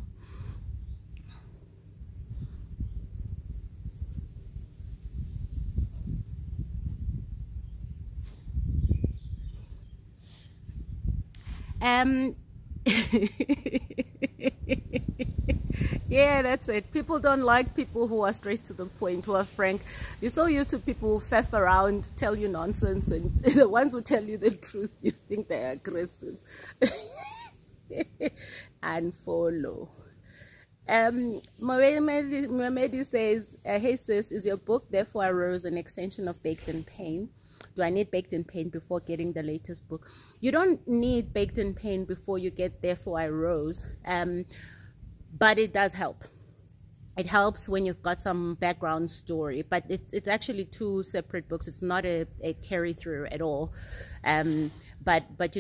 Yeah, that's it. People don't like people who are straight to the point, who are frank. You're so used to people who faff around, tell you nonsense, and the ones who tell you the truth, you think they're aggressive. And follow. Mohamedi says, hey sis, is your book Therefore I Rose an extension of Baked in Pain? Do I need Baked in Pain before getting the latest book? You don't need Baked in Pain before you get Therefore I Rose, but it does help. It helps when you've got some background story, but it's actually two separate books. It's not a carry through at all. But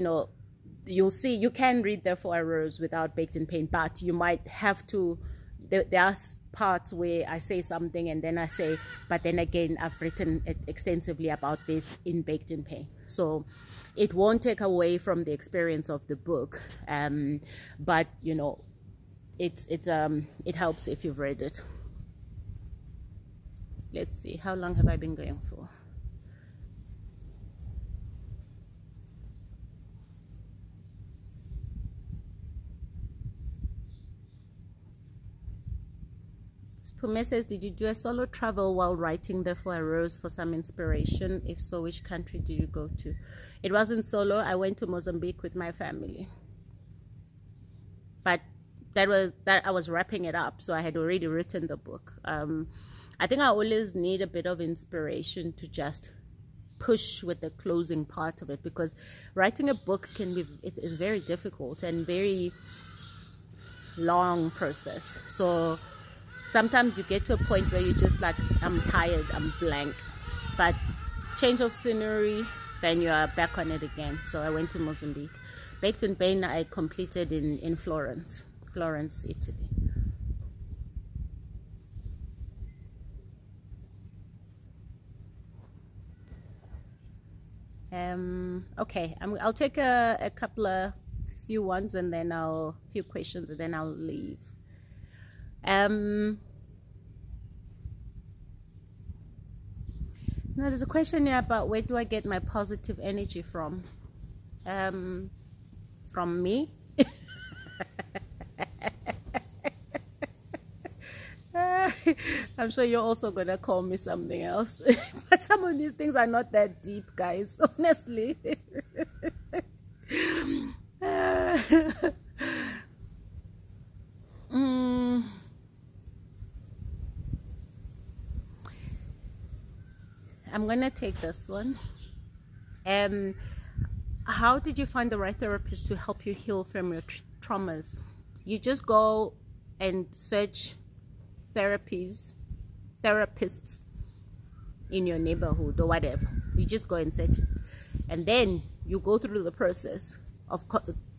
you'll see, you can read Therefore I Rose without Baked in Pain, but you might have to. There are parts where I say something and then I say, but then again, I've written extensively about this in Baked in Pain. So it won't take away from the experience of the book, but it helps if you've read it. Let's see, how long have I been going for? Pume says, did you do a solo travel while writing Therefore I Rose for some inspiration? If so, which country did you go to? It wasn't solo. I went to Mozambique with my family. But I was wrapping it up, so I had already written the book. I think I always need a bit of inspiration to just push with the closing part of it, because writing a book it's very difficult and very long process. So sometimes you get to a point where you're just like, I'm tired, I'm blank. But change of scenery, then you are back on it again. So I went to Mozambique. Baked in Pain I completed in Florence, Italy. Okay, I'll take a couple of few ones, and then few questions, and then I'll leave. Now there's a question here about where do I get my positive energy from? From me. I'm sure you're also gonna call me something else. But some of these things are not that deep, guys, honestly. I'm gonna take this one. How did you find the right therapist to help you heal from your traumas? You just go and search therapists in your neighborhood or whatever. You just go and search it, and then you go through the process of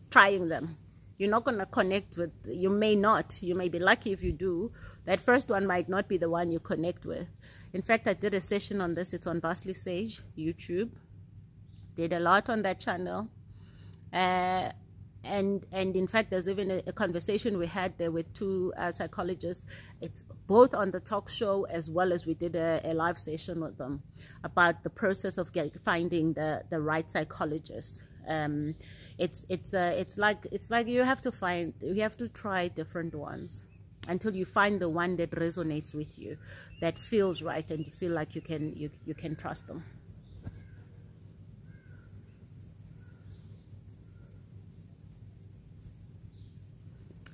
trying them. You're not going to connect with, you may be lucky if you do. That first one might not be the one you connect with. In fact, I did a session on this. It's on Vastly Sage YouTube. Did a lot on that channel. And in fact, there's even a conversation we had there with two psychologists. It's both on the talk show, as well as we did a live session with them about the process of finding the right psychologist. It's like you have to try different ones until you find the one that resonates with you, that feels right, and you feel like you can trust them.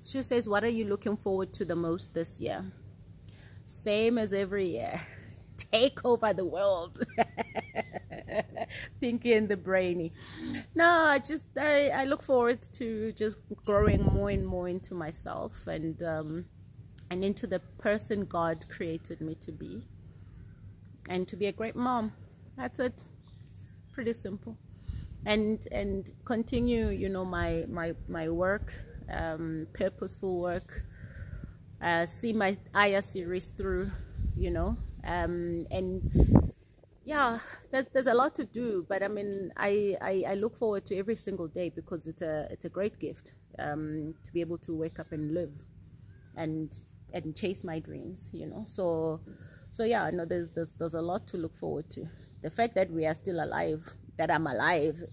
She says, what are you looking forward to the most this year? Same as every year. Take over the world. Pinky and the brainy. No, I look forward to just growing more and more into myself, and into the person God created me to be, and to be a great mom. That's it. It's pretty simple. And continue, my work, purposeful work, see my Aya series through, and yeah, there's a lot to do, but I mean, I look forward to every single day, because it's a great gift, to be able to wake up and live and chase my dreams, so yeah, no, there's a lot to look forward to. The fact that we are still alive, that I'm alive,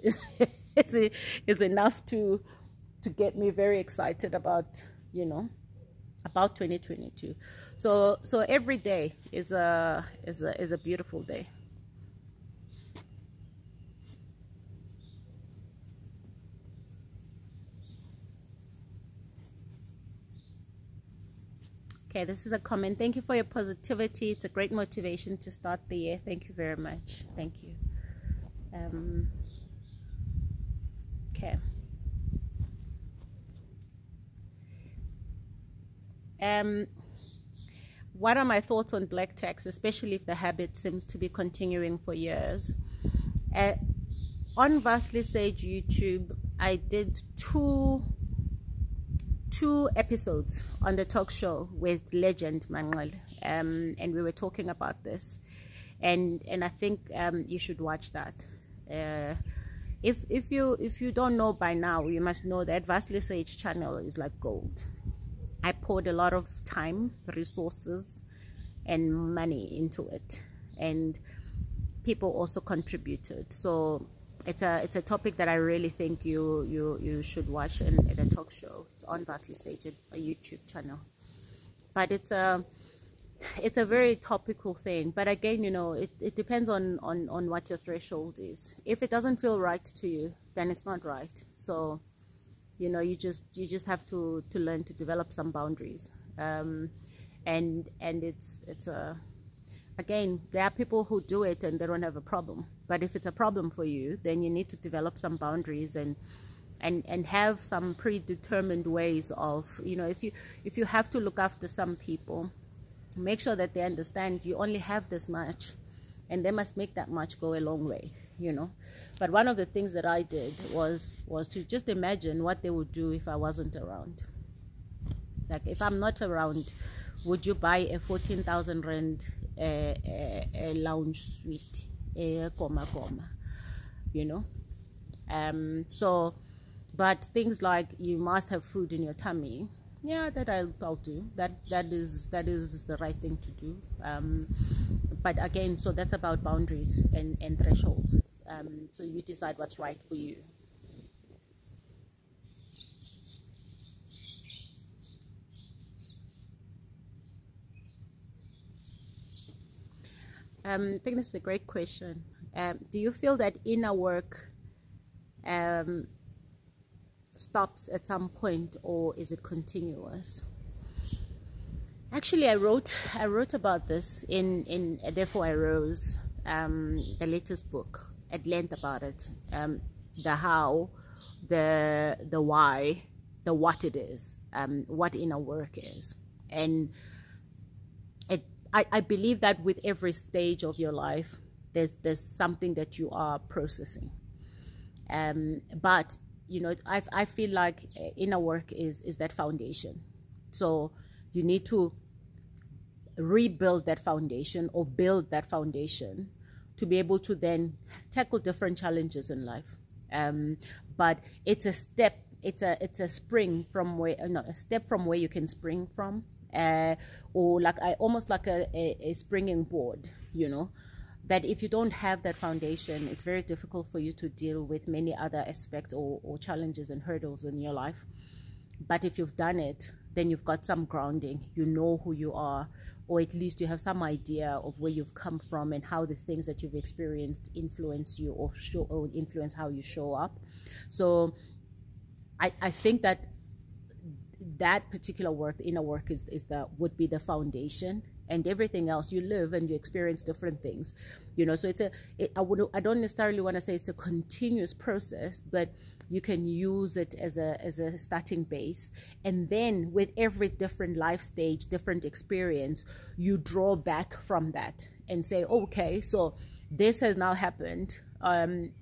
is enough to get me very excited about, about 2022. So every day is a beautiful day. Okay, this is a comment. Thank you for your positivity. It's a great motivation to start the year. Thank you very much. Thank you. Okay. What are my thoughts on black tax, especially if the habit seems to be continuing for years? On Vastly Sage YouTube, I did two episodes on the talk show with legend Manqal, and we were talking about this, and I think you should watch that. If you don't know by now, you must know that Vastly Sage channel is like gold. I poured a lot of time, resources, and money into it, and people also contributed. So it's a topic that I really think you should watch in a talk show. It's on Vastly Sage, a YouTube channel. But it's a very topical thing. But again, it depends on what your threshold is. If it doesn't feel right to you, then it's not right. So you just have to learn to develop some boundaries. And it's again, there are people who do it and they don't have a problem. But if it's a problem for you, then you need to develop some boundaries and have some predetermined ways of, if you have to look after some people, make sure that they understand you only have this much, and they must make that much go a long way. you know. But one of the things that I did was to just imagine what they would do if I wasn't around. Like, if I'm not around, would you buy a 14,000 rand a lounge suite, a comma, you know? So, but things like you must have food in your tummy, yeah, that I'll do. That is the right thing to do. But again, so that's about boundaries and thresholds. So you decide what's right for you. I think this is a great question. Do you feel that inner work stops at some point, or is it continuous? Actually, I wrote about this in Therefore I Rose, the latest book, at length about it. The how, the why, the what it is, what inner work is. And I believe that with every stage of your life, there's something that you are processing. But you know, I feel like inner work is that foundation. So you need to rebuild that foundation, or build that foundation, to be able to then tackle different challenges in life. But it's a step, it's a spring from where, no, a step from where you can spring from, or like almost like a springing board, you know, that if you don't have that foundation, it's very difficult for you to deal with many other aspects or challenges and hurdles in your life. But if you've done it, then you've got some grounding, you know who you are, or at least you have some idea of where you've come from and how the things that you've experienced influence you, or influence how you show up. So I think that particular work, the inner work, would be the foundation, and everything else, you live and you experience different things, you know. So I don't necessarily want to say it's a continuous process, but you can use it as a starting base, and then with every different life stage, different experience, you draw back from that and say, okay, so this has now happened,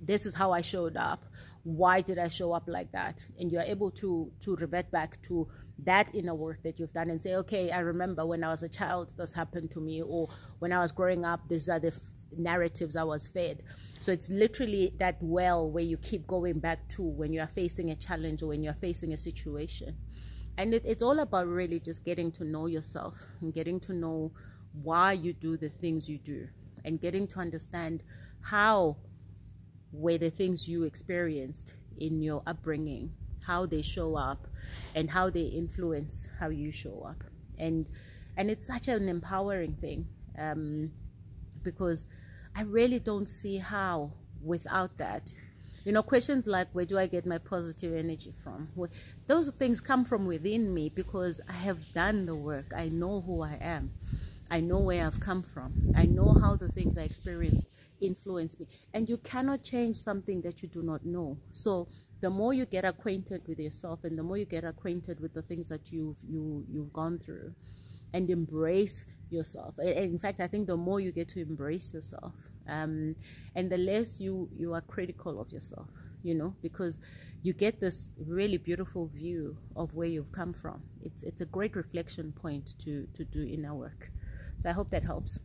this is how I showed up, why did I show up like that? And you're able to revert back to that inner work that you've done and say, okay, I remember when I was a child this happened to me, or when I was growing up these are the narratives I was fed. So it's literally that well where you keep going back to when you are facing a challenge, or when you're facing a situation. And it's all about really just getting to know yourself, and getting to know why you do the things you do, and getting to understand how were the things you experienced in your upbringing, how they show up, and how they influence how you show up. And it's such an empowering thing, because I really don't see how without that. You know, questions like, where do I get my positive energy from? Those things come from within me, because I have done the work. I know who I am. I know where I've come from. I know how the things I experienced influence me. And you cannot change something that you do not know. So the more you get acquainted with yourself, and the more you get acquainted with the things that you've gone through, and embrace yourself. And in fact, I think the more you get to embrace yourself, and the less you are critical of yourself, you know, because you get this really beautiful view of where you've come from. It's a great reflection point to do inner work. So I hope that helps.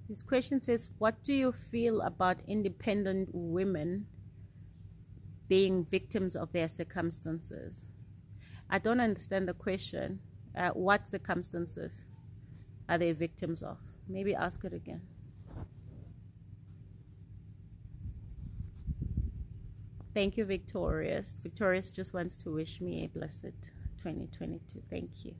This question says, what do you feel about independent women being victims of their circumstances? I don't understand the question. What circumstances are they victims of? Maybe ask it again. Thank you, Victorious. Victorious just wants to wish me a blessed 2022. Thank you.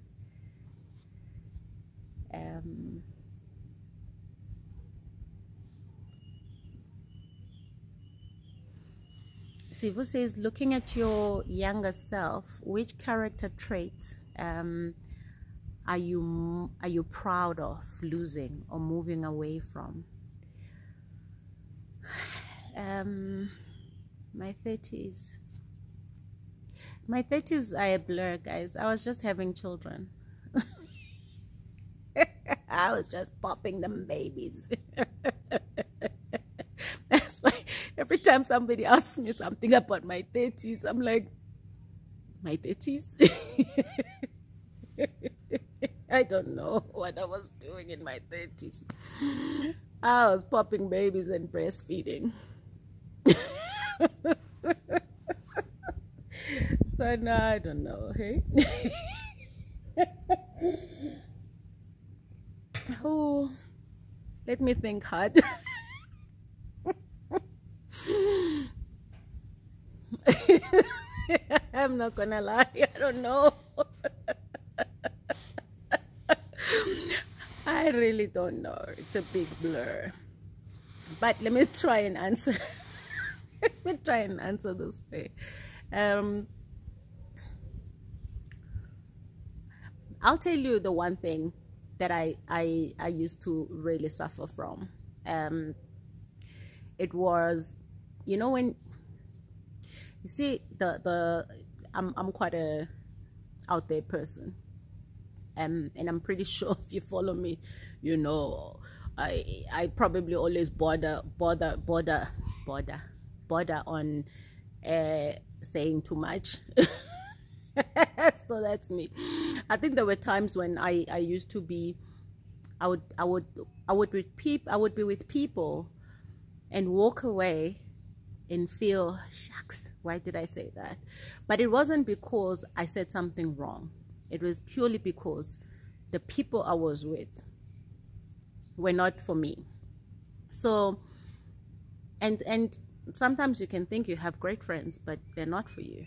Sivu says, looking at your younger self, which character traits are you proud of losing or moving away from? My 30s. My 30s are a blur, guys. I was just having children. I was just popping them babies. That's why every time somebody asks me something about my 30s, I'm like, my 30s? I don't know what I was doing in my 30s. I was popping babies and breastfeeding. So now I don't know, hey? Oh, let me think hard. I'm not gonna lie, I don't know. I really don't know. It's a big blur. But let me try and answer. Let me try and answer this way. I'll tell you the one thing that I used to really suffer from. It was, you know, when you see I'm quite a out there person, and I'm pretty sure if you follow me, you know, I probably always bother on saying too much. So that's me. I think there were times when I used to be, I would be with people and walk away and feel, shucks, why did I say that? But it wasn't because I said something wrong. It was purely because the people I was with were not for me. So, and sometimes you can think you have great friends, but they're not for you.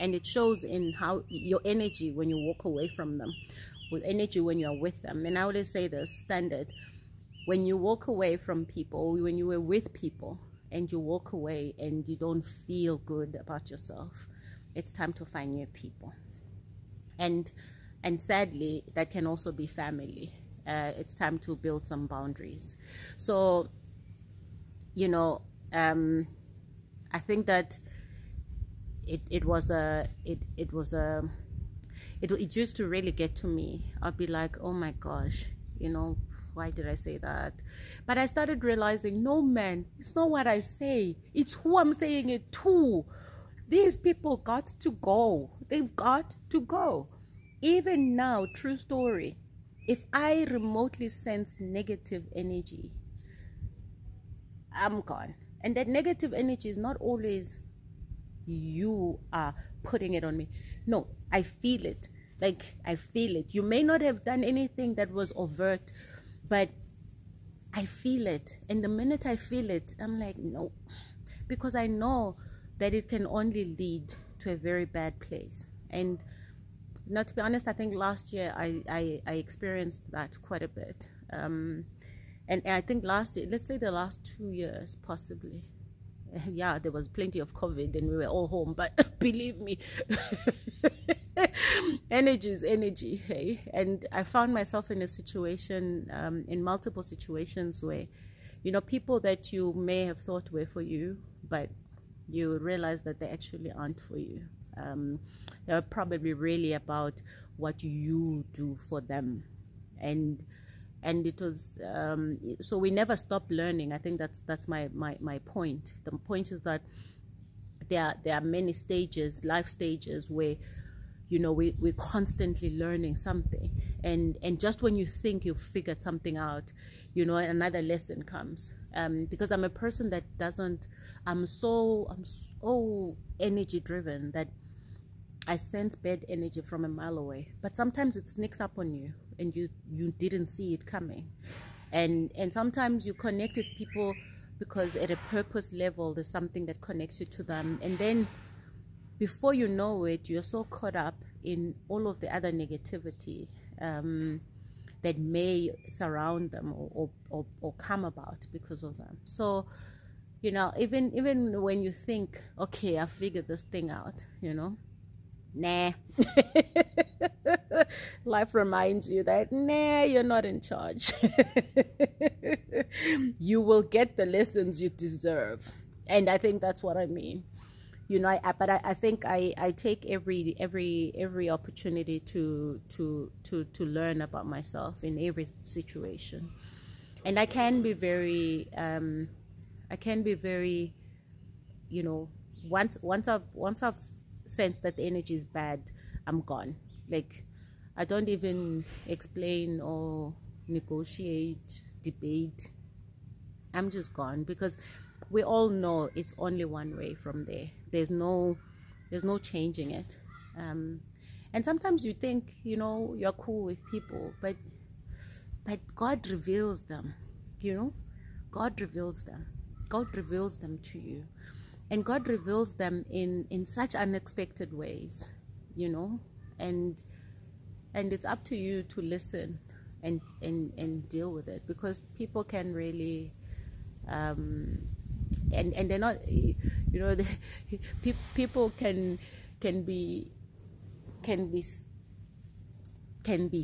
And it shows in how your energy when you walk away from them, with energy when you're with them. And I always say this standard: when you walk away from people, when you were with people and you walk away and you don't feel good about yourself, it's time to find new people. And sadly, that can also be family. It's time to build some boundaries. So, you know, I think that it used to really get to me. I'd be like, oh my gosh, you know, why did I say that? But I started realizing, no, man, it's not what I say, it's who I'm saying it to. These people got to go. They've got to go. Even now, true story, if I remotely sense negative energy, I'm gone. And that negative energy is not always you are putting it on me. No, I feel it. Like, I feel it. You may not have done anything that was overt, but I feel it. And the minute I feel it, I'm like, no. Because I know that it can only lead to a very bad place. And now, to be honest, I think last year I experienced that quite a bit. And I think last year, let's say the last 2 years, possibly. Yeah, there was plenty of COVID and we were all home, but believe me, energy is energy, hey? And I found myself in a situation, in multiple situations where, you know, people that you may have thought were for you, but you realize that they actually aren't for you. They're probably really about what you do for them. And it was so we never stop learning. I think that's my point. The point is that there are many stages, life stages, where, you know, we're constantly learning something, and just when you think you've figured something out, you know, another lesson comes. Because I'm a person that I'm so energy driven that I sense bad energy from a mile away, but sometimes it sneaks up on you and you didn't see it coming. And sometimes you connect with people because at a purpose level, there's something that connects you to them. And then before you know it, you're so caught up in all of the other negativity that may surround them or come about because of them. So, you know, even when you think, okay, I figured this thing out, you know, nah. Life reminds you that, nah, you're not in charge. You will get the lessons you deserve. And I think that's what I mean. you know, I think I take every opportunity to learn about myself in every situation. And I can be very you know, once I've sensed that the energy is bad, I'm gone. Like, I don't even explain or negotiate, debate. I'm just gone, because we all know it's only one way from there. There's no changing it. And sometimes you think, you know, you're cool with people, but God reveals them, you know. God reveals them to you, and God reveals them in such unexpected ways, you know. And it's up to you to listen and deal with it, because people can really and they're not, you know, people can be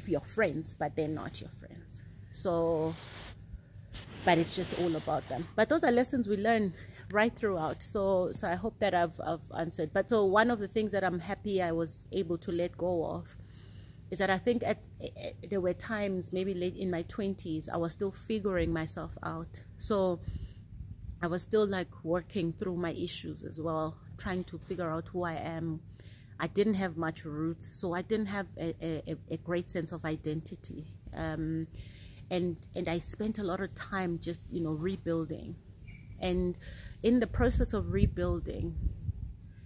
your friends, but they're not your friends. So, but it's just all about them. But those are lessons we learn right throughout. So I hope that I've answered. But so one of the things that I'm happy I was able to let go of is that I think there were times, maybe late in my 20s, I was still figuring myself out. So I was still like working through my issues as well, trying to figure out who I am. I didn't have much roots, so I didn't have a great sense of identity. And I spent a lot of time just, you know, rebuilding. And in the process of rebuilding,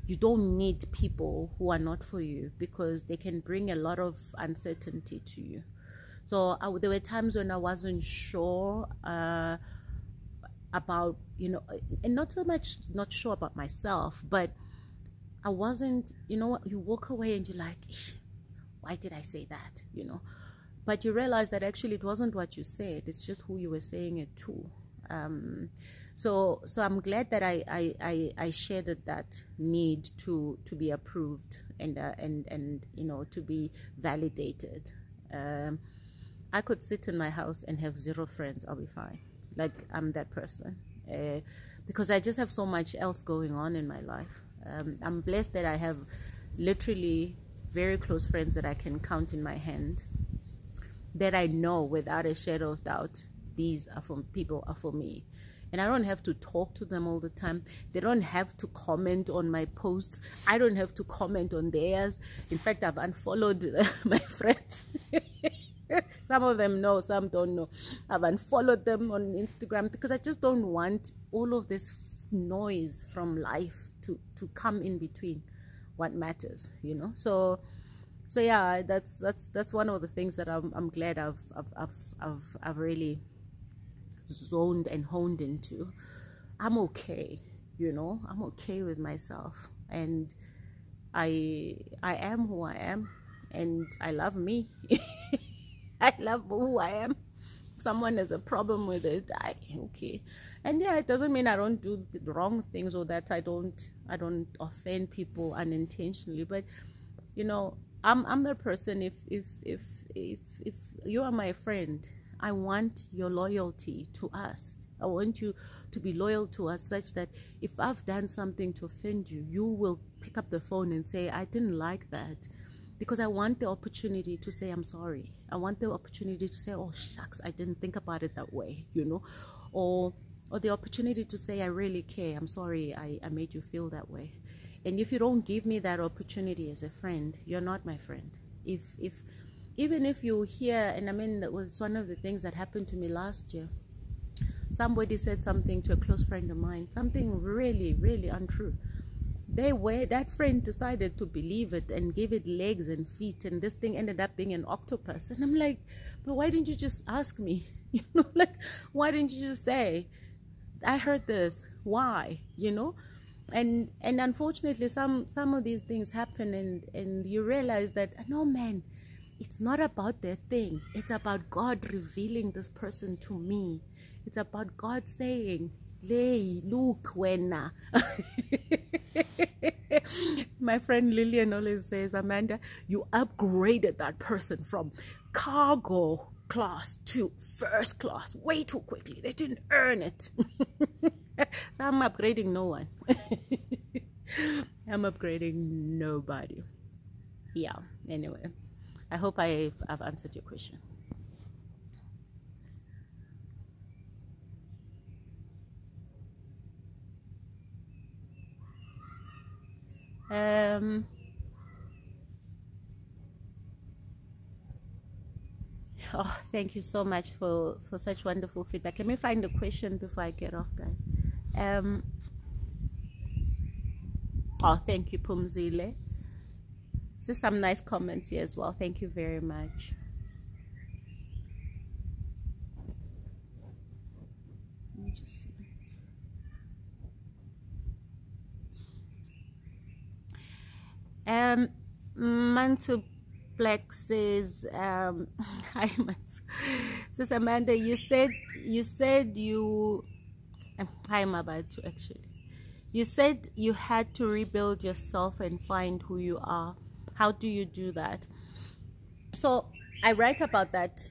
you don't need people who are not for you, because they can bring a lot of uncertainty to you. So there were times when I wasn't sure about, you know, and not so much not sure about myself, but I wasn't, you know what, you walk away and you're like, why did I say that, you know? But you realize that actually it wasn't what you said, it's just who you were saying it to. So I'm glad that I shared that need to be approved and you know, to be validated. I could sit in my house and have 0 friends, I'll be fine. Like, I'm that person, because I just have so much else going on in my life. I'm blessed that I have literally very close friends that I can count in my hand, that I know without a shadow of doubt these are people are for me. And I don't have to talk to them all the time. They don't have to comment on my posts. I don't have to comment on theirs. In fact, I've unfollowed my friends. Some of them know, some don't know. I've unfollowed them on Instagram, because I just don't want all of this noise from life to come in between what matters, you know. So yeah, that's one of the things that I'm glad I've really zoned and honed into. I'm okay, you know. I'm okay with myself, and I am who I am, and I love me. I love who I am. If someone has a problem with it, okay. And yeah, it doesn't mean I don't do the wrong things, or that I don't offend people unintentionally. But you know, I'm the person. If you are my friend, I want your loyalty to us. I want you to be loyal to us, such that if I've done something to offend you, you will pick up the phone and say, I didn't like that. Because I want the opportunity to say I'm sorry. I want the opportunity to say, oh shucks, I didn't think about it that way, you know. Or the opportunity to say, I really care. I'm sorry I made you feel that way. And if you don't give me that opportunity as a friend, you're not my friend. Even if you hear, and I mean, that was one of the things that happened to me last year. Somebody said something to a close friend of mine, something really, really untrue. That friend decided to believe it and give it legs and feet, and this thing ended up being an octopus. And I'm like, but why didn't you just ask me? You know, like, why didn't you just say, I heard this, why? You know. And unfortunately, some of these things happen, and you realize that, no man, it's not about that thing. It's about God revealing this person to me. It's about God saying, hey, look, when my friend Lillian always says, Amanda, you upgraded that person from cargo class to first class way too quickly. They didn't earn it. So I'm upgrading no one. I'm upgrading nobody. Yeah, anyway, I hope I've answered your question. Oh, thank you so much for such wonderful feedback. Let me find the question before I get off, guys. Oh, thank you, Pumzile. Just some nice comments here as well. Thank you very much. Let me just see. Mantu Black says, hi Mantu. Says Amanda, you said you hi Mabatu actually. You said you had to rebuild yourself and find who you are. How do you do that? So I write about that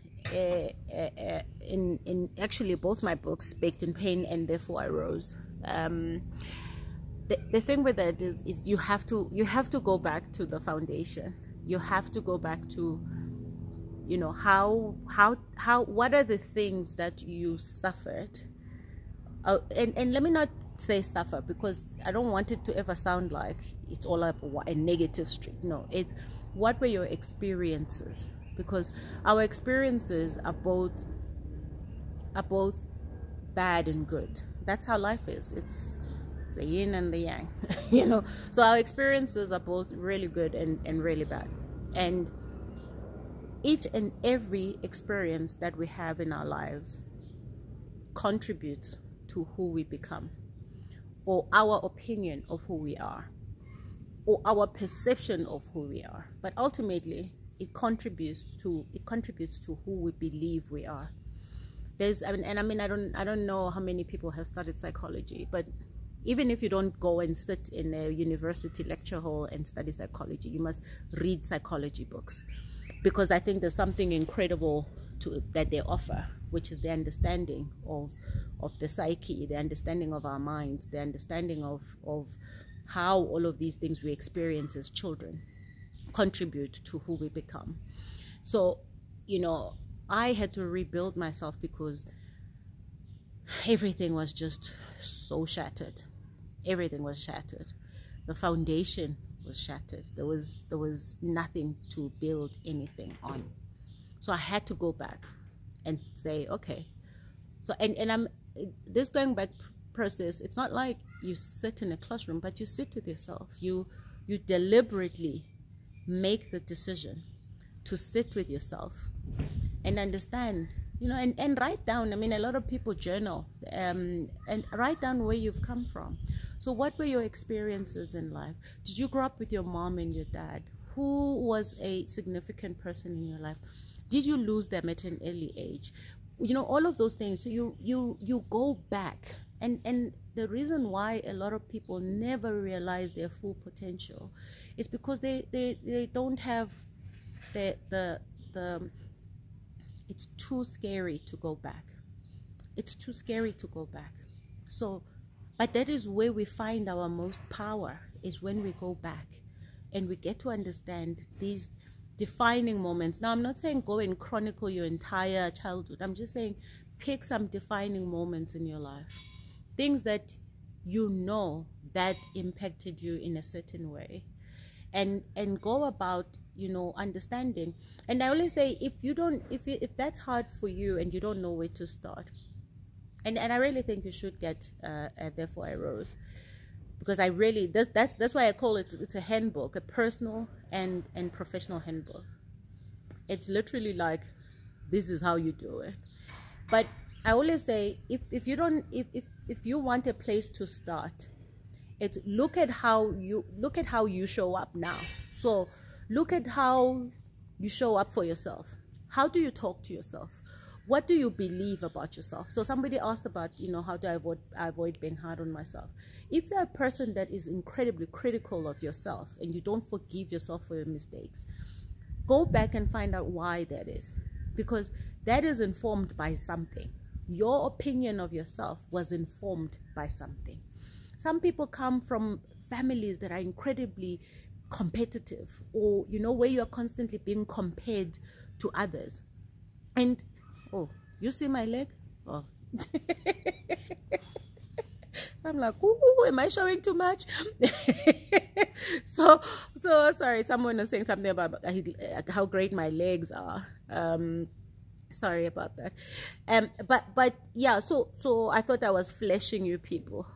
in actually both my books, Baked in Pain and Therefore I Rose. The thing with that is you have to go back to the foundation. You have to go back to, you know, how what are the things that you suffered, and let me not say suffer, because I don't want it to ever sound like it's all up a negative streak. No, it's what were your experiences, because our experiences are both bad and good. That's how life is. It's the yin and the yang. You know, so our experiences are both really good and really bad, and each and every experience that we have in our lives contributes to who we become, or our opinion of who we are, or our perception of who we are. But ultimately it contributes to who we believe we are. I don't know how many people have studied psychology, but even if you don't go and sit in a university lecture hall and study psychology, you must read psychology books, because I think there's something incredible that they offer, which is the understanding of the psyche, the understanding of our minds, the understanding of how all of these things we experience as children contribute to who we become. So, you know, I had to rebuild myself because everything was just so shattered. Everything was shattered. The foundation was shattered. There was nothing to build anything on. So I had to go back and say, okay. So and I'm this going back process. It's not like you sit in a classroom, but you sit with yourself. You deliberately make the decision to sit with yourself and understand, you know, and write down. I mean, a lot of people journal and write down where you've come from. So what were your experiences in life? Did you grow up with your mom and your dad? Who was a significant person in your life? Did you lose them at an early age? You know, all of those things. So you go back, and the reason why a lot of people never realize their full potential is because they don't have the it's too scary to go back. It's too scary to go back. So, but that is where we find our most power, is when we go back and we get to understand these defining moments. Now, I'm not saying go and chronicle your entire childhood. I'm just saying pick some defining moments in your life. Things that you know that impacted you in a certain way. And go about, you know, understanding. And I always say, if that's hard for you and you don't know where to start, and I really think you should get Therefore I Rose, because I really that's why I call it's a handbook, a personal and professional handbook. It's literally like, this is how you do it. But I always say, if you want a place to start, it's look at how you show up now. So look at how you show up for yourself. How do you talk to yourself? What do you believe about yourself? So somebody asked about, you know, how do I avoid being hard on myself? If you're a person that is incredibly critical of yourself and you don't forgive yourself for your mistakes, go back and find out why that is, because that is informed by something. Your opinion of yourself was informed by something. Some people come from families that are incredibly competitive, or where you are constantly being compared to others. And oh, you see my leg? Oh. I'm like, ooh, am I showing too much? so sorry, someone was saying something about how great my legs are. Sorry about that. But yeah, so I thought I was fleshing you people.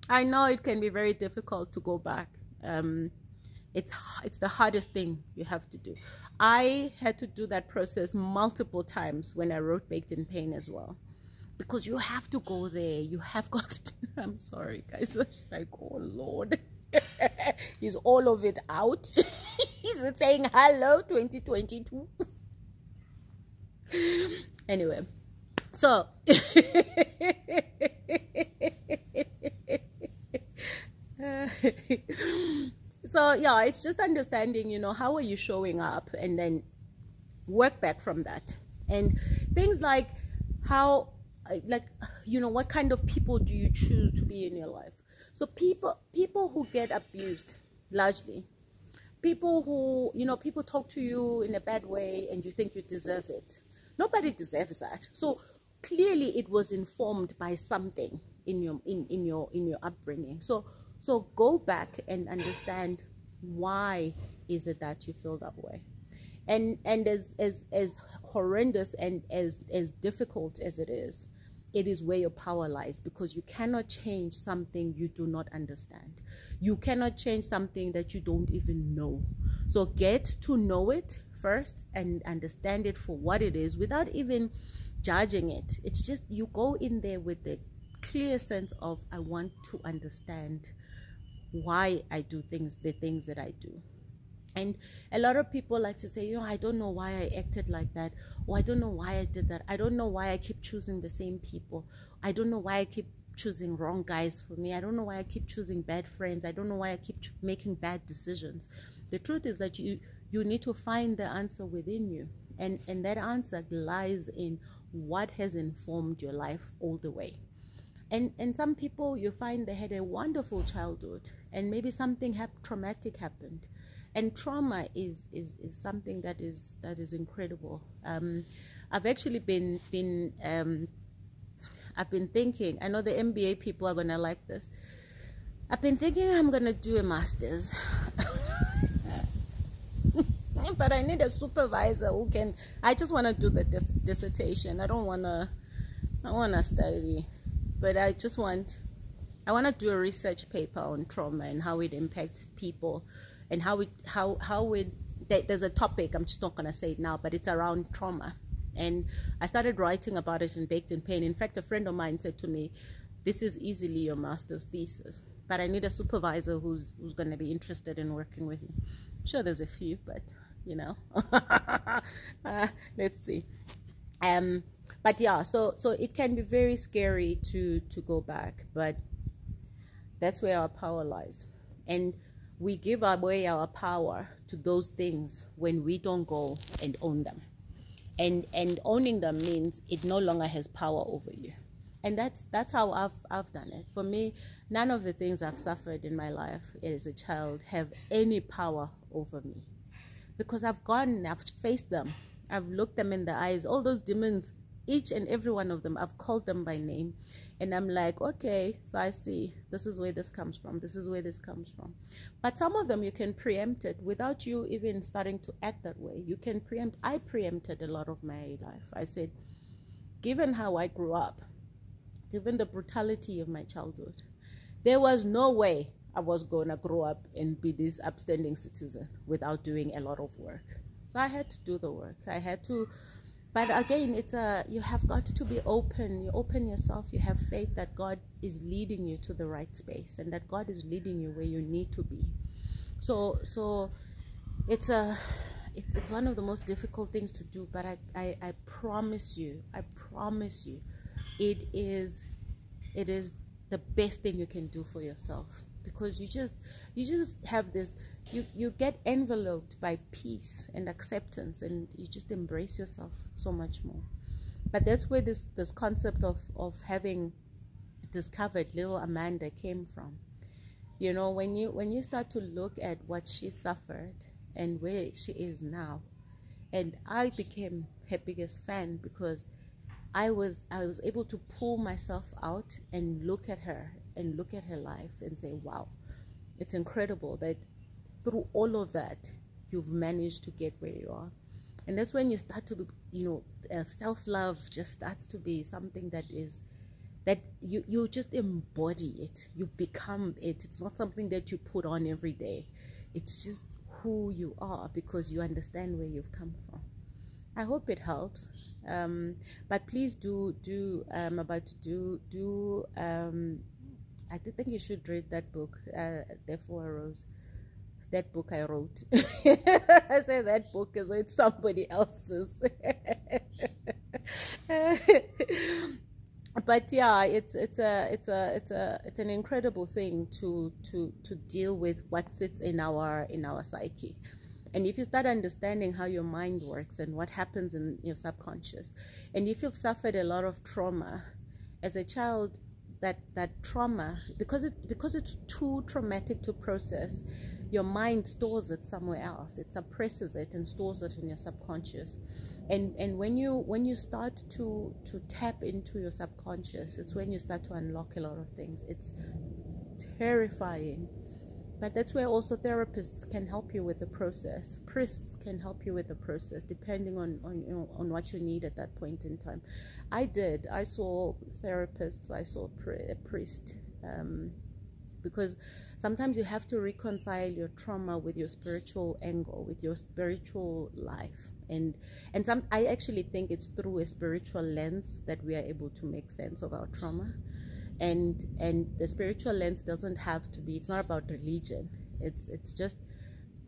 I know it can be very difficult to go back. It's the hardest thing you have to do. I had to do that process multiple times when I wrote Baked in Pain as well, because you have to go there. You have got to. I'm sorry, guys. It's like, oh Lord, is all of it out? He's saying hello 2022. Anyway, so so yeah, it's just understanding, how are you showing up, and then work back from that. And things like how, what kind of people do you choose to be in your life? So people who get abused, largely, people who, people talk to you in a bad way and you think you deserve it. Nobody deserves that. So clearly it was informed by something in your upbringing. So go back and understand, why is it that you feel that way? And as horrendous and as difficult as it is where your power lies, because you cannot change something you do not understand. You cannot change something that you don't even know. So get to know it first and understand it for what it is, without even judging it. It's just, you go in there with the clear sense of, I want to understand why I do the things that I do. And a lot of people like to say, I don't know why I acted like that, or I don't know why I did that. I don't know why I keep choosing the same people. I don't know why I keep choosing wrong guys for me. I don't know why I keep choosing bad friends. I don't know why I keep making bad decisions. The truth is that you need to find the answer within you, and that answer lies in what has informed your life all the way. And some people, you find they had a wonderful childhood, and maybe something traumatic happened. And trauma is something that is incredible. I've actually been thinking, I know the MBA people are gonna like this. I've been thinking I'm gonna do a master's, but I need a supervisor who can. I just want to do the dissertation. I don't wanna study, but I want to do a research paper on trauma and how it impacts people. And there's a topic, I'm just not going to say it now, but it's around trauma. And I started writing about it in Baked in Pain. In fact, a friend of mine said to me, this is easily your master's thesis, but I need a supervisor who's going to be interested in working with me. I'm sure there's a few, but, let's see. But yeah, so it can be very scary to go back, but that's where our power lies. And we give away our power to those things when we don't go and own them. And owning them means it no longer has power over you. And that's how I've done it. For me, none of the things I've suffered in my life as a child have any power over me. Because I've faced them. I've looked them in the eyes. All those demons, each and every one of them, I've called them by name. And I'm like, okay, so I see. This is where this comes from. This is where this comes from. But some of them you can preempt it without you even starting to act that way. You can preempt. I preempted a lot of my life. I said, given how I grew up, given the brutality of my childhood, there was no way I was going to grow up and be this upstanding citizen without doing a lot of work. So I had to do the work. I had to. But again, you have got to be open. You open yourself. You have faith that God is leading you to the right space, and that God is leading you where you need to be. So it's one of the most difficult things to do. But I promise you, it is the best thing you can do for yourself, because you just have this. You get enveloped by peace and acceptance, and you just embrace yourself so much more. But that's where this concept of having discovered little Amanda came from. You know, when you start to look at what she suffered and where she is now, and I became her biggest fan because I was able to pull myself out and look at her and look at her life and say, wow, it's incredible that through all of that you've managed to get where you are. And that's when you start to, self-love just starts to be something that you just embody it, you become it. It's not something that you put on every day. It's just who you are because you understand where you've come from. I hope it helps. But please do I think you should read that book, Therefore I Rose. That book I wrote. I say that book as though it's somebody else's. But yeah, it's an incredible thing to deal with what sits in our psyche. And if you start understanding how your mind works and what happens in your subconscious, and if you've suffered a lot of trauma as a child, that trauma, because it's too traumatic to process, your mind stores it somewhere else. It suppresses it and stores it in your subconscious. And when you start to tap into your subconscious, it's when you start to unlock a lot of things. It's terrifying. But that's where also therapists can help you with the process. Priests can help you with the process, depending on what you need at that point in time. I saw therapists, I saw a priest, because sometimes you have to reconcile your trauma with your spiritual angle, with your spiritual life. And I actually think it's through a spiritual lens that we are able to make sense of our trauma. And the spiritual lens doesn't have to be, it's not about religion. It's just,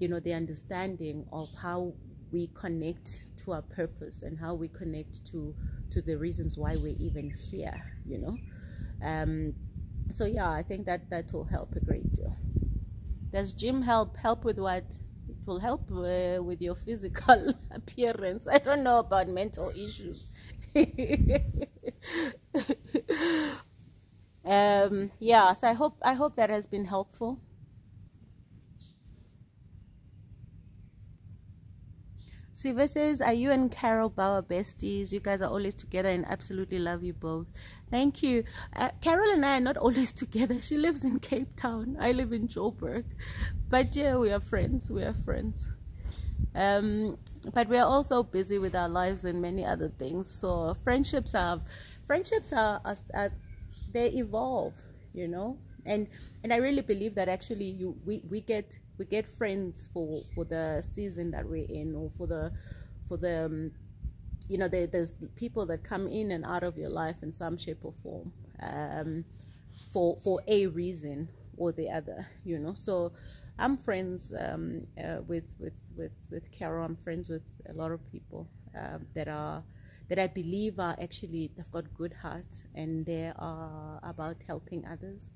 the understanding of how we connect to our purpose and how we connect to the reasons why we're even here, So yeah, I think that will help a great deal. Does gym help with what? It will help with your physical appearance. I don't know about mental issues. Yeah, so I hope that has been helpful. Siva says, are you and Carol Bauer besties? You guys are always together and absolutely love you both. Thank you. Carol and I are not always together. She lives in Cape Town. I live in Joburg. But yeah, we are friends. But we are also busy with our lives and many other things. So friendships are they evolve, and I really believe that actually we get friends for the season that we're in, or for the there's people that come in and out of your life in some shape or form, for a reason or the other, so I'm friends with Carol. I'm friends with a lot of people that I believe are actually, they've got good hearts and they are about helping others.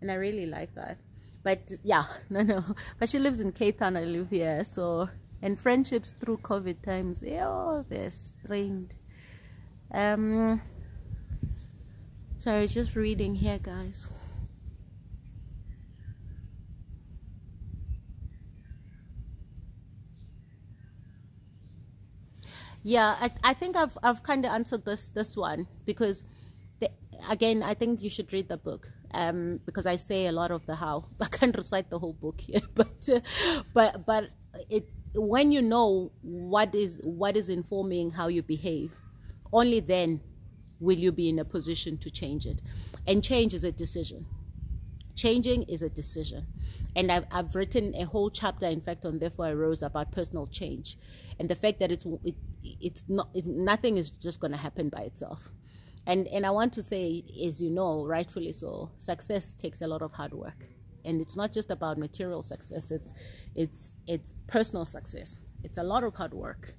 And I really like that. But yeah, no. But she lives in Cape Town, I live here. So, and friendships through COVID times, they're strained. Sorry, just reading here, guys. Yeah, I think I've kind of answered this one, because again, I think you should read the book, because I say a lot of the how. I can't recite the whole book here, but it, when you know what is informing how you behave, only then will you be in a position to change it. And change is a decision. Changing is a decision. And I've written a whole chapter, in fact, on Therefore I Rose, about personal change, and the fact that nothing is just going to happen by itself. And I want to say, as you know, rightfully so, success takes a lot of hard work, and it's not just about material success. It's personal success. It's a lot of hard work.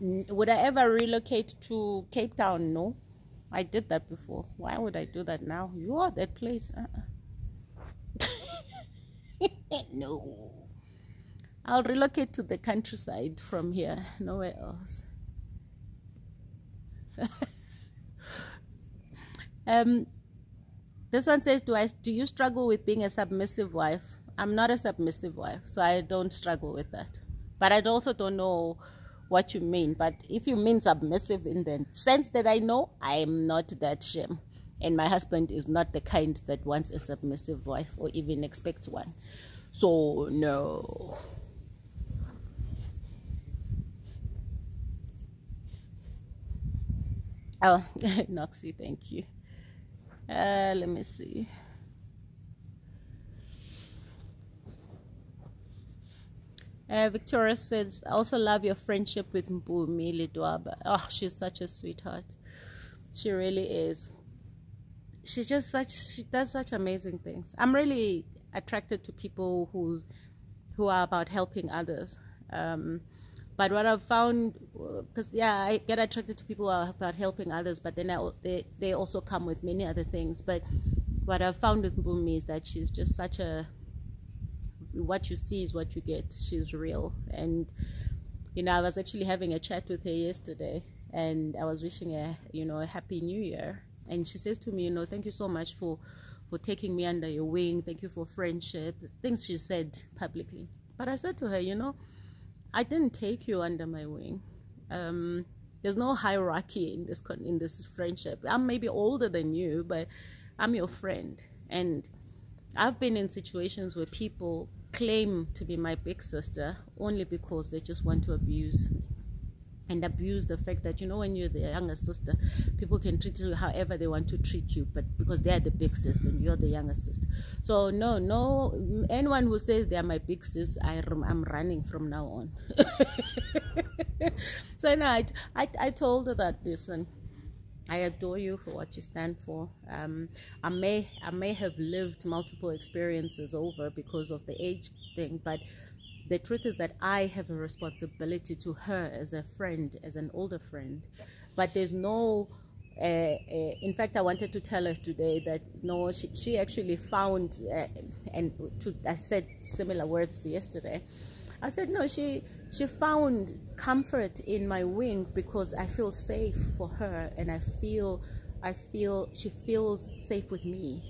Would I ever relocate to Cape Town? No. I did that before. Why would I do that now? You are that place. No. I'll relocate to the countryside from here, nowhere else. This one says, do you struggle with being a submissive wife? I'm not a submissive wife, so I don't struggle with that. But I also don't know what you mean. But if you mean submissive in the sense that I know, I'm not that shame. And my husband is not the kind that wants a submissive wife or even expects one. So, no. Oh, Noxie, thank you. Let me see. Victoria says, I also love your friendship with Mpumi Lidwaba. Oh, she's such a sweetheart. She really is. She does such amazing things. I'm really attracted to people who are about helping others. But what I've found, because I get attracted to people who are about helping others, but then they also come with many other things. But what I've found with Mpumi is that she's just such a, what you see is what you get. She's real. And I was actually having a chat with her yesterday, and I was wishing her a happy new year. And she says to me, thank you so much for taking me under your wing, thank you for friendship, things she said publicly. But I said to her, I didn't take you under my wing. There's no hierarchy in this friendship. I'm maybe older than you, but I'm your friend. And I've been in situations where people claim to be my big sister only because they just want to abuse me and abuse the fact that when you're the younger sister, people can treat you however they want to treat you, but because they're the big sister and you're the younger sister. So no, anyone who says they're my big sis, I'm running from now on. So I told her that, listen, I adore you for what you stand for. I may have lived multiple experiences over because of the age thing, but the truth is that I have a responsibility to her as a friend, as an older friend. But there's no, in fact, I wanted to tell her today that no, she actually found, I said similar words yesterday. I said, no, she found comfort in my wing because I feel safe for her, and I feel she feels safe with me,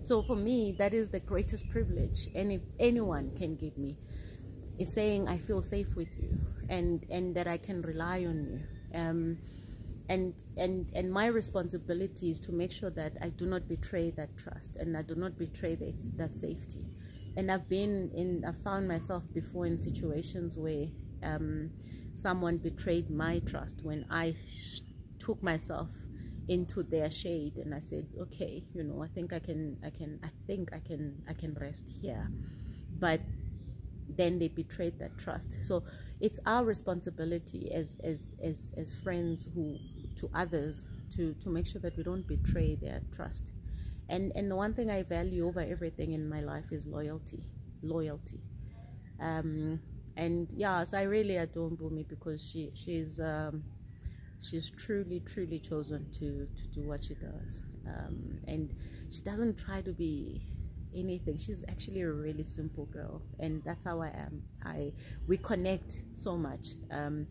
So for me, that is the greatest privilege anyone can give me, is saying I feel safe with you, and that I can rely on you. And my responsibility is to make sure that I do not betray that trust, and I do not betray that safety. And I found myself before in situations where someone betrayed my trust when I took myself into their shade, and I said, okay, I think I can rest here. But then they betrayed that trust. So it's our responsibility as friends to others to make sure that we don't betray their trust. And the one thing I value over everything in my life is loyalty. And so I really adore Mpumi because she's truly chosen to do what she does, and she doesn't try to be anything. She's actually a really simple girl, and that's how I am. We connect so much, and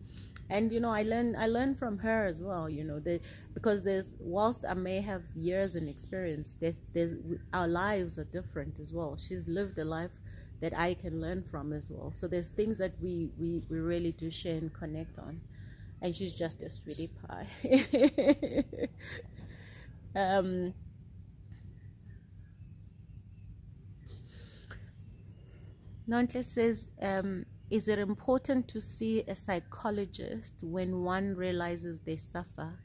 I learn from her as well, because whilst I may have years and experience, our lives are different as well. She's lived a life that I can learn from as well. So there's things that we really do share and connect on, and she's just a sweetie pie. Nontle says, is it important to see a psychologist when one realizes they suffer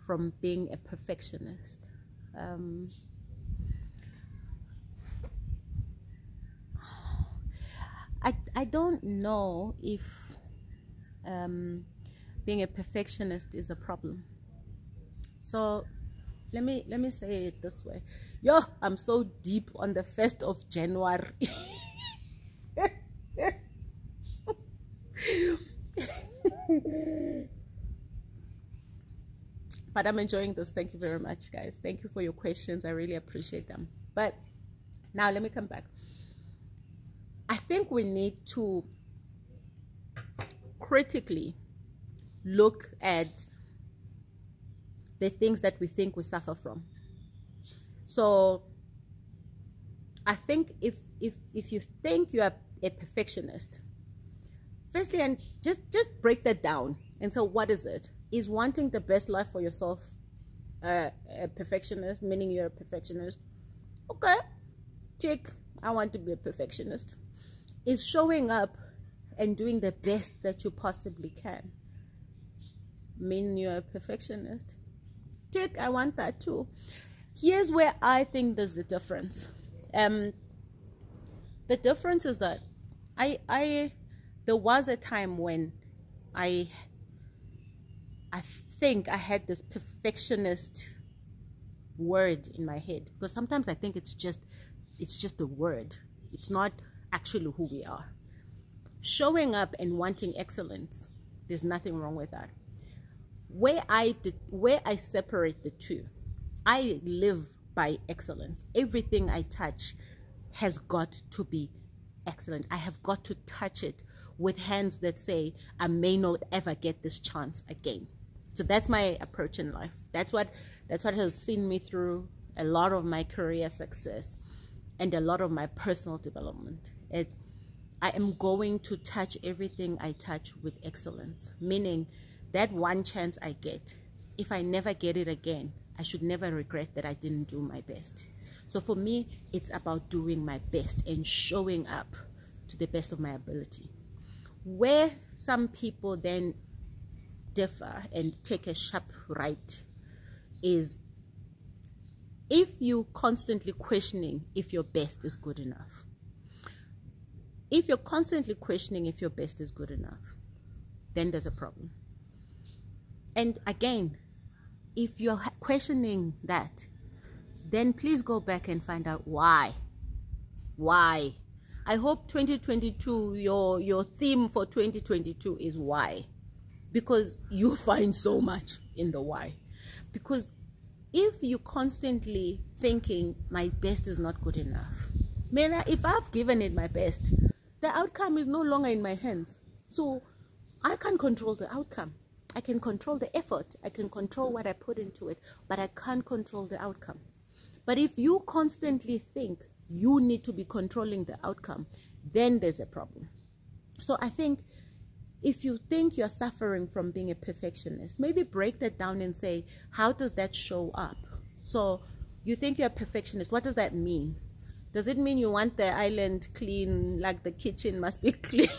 from being a perfectionist? I don't know if being a perfectionist is a problem. So let me say it this way. I'm so deep on the 1st of January. But I'm enjoying this. Thank you very much, guys. Thank you for your questions. I really appreciate them. But now let me come back. I think we need to critically look at the things that we think we suffer from. So I think if you think you are a perfectionist, firstly, and just break that down. And so what is it? Is wanting the best life for yourself a perfectionist, meaning you're a perfectionist? Okay, tick, I want to be a perfectionist. Is showing up and doing the best that you possibly can mean you're a perfectionist? Tick, I want that too. Here's where I think there's the difference. The difference is that there was a time when I think I had this perfectionist word in my head, because sometimes I think it's just a word. It's not actually who we are. Showing up and wanting excellence, there's nothing wrong with that. Where I separate the two, I live by excellence. Everything I touch has got to be excellent. I have got to touch it with hands that say, I may not ever get this chance again. So that's my approach in life. That's what has seen me through a lot of my career success and a lot of my personal development. I am going to touch everything I touch with excellence, meaning that one chance I get, if I never get it again, I should never regret that I didn't do my best. So for me, it's about doing my best and showing up to the best of my ability. Where some people then differ and take a sharp right is if you constantly questioning if your best is good enough. If you're constantly questioning if your best is good enough, then there's a problem. And again, if you're questioning that, then please go back and find out why. Why? I hope 2022, your theme for 2022 is why. Because you find so much in the why. Because if you're constantly thinking my best is not good enough, man, if I've given it my best, the outcome is no longer in my hands. So I can't control the outcome. I can control the effort. I can control what I put into it, but I can't control the outcome. But if you constantly think you need to be controlling the outcome, then there's a problem. So I think if you think you're suffering from being a perfectionist, maybe break that down and say, how does that show up? So you think you're a perfectionist. What does that mean? Does it mean you want the island clean, like the kitchen must be clean?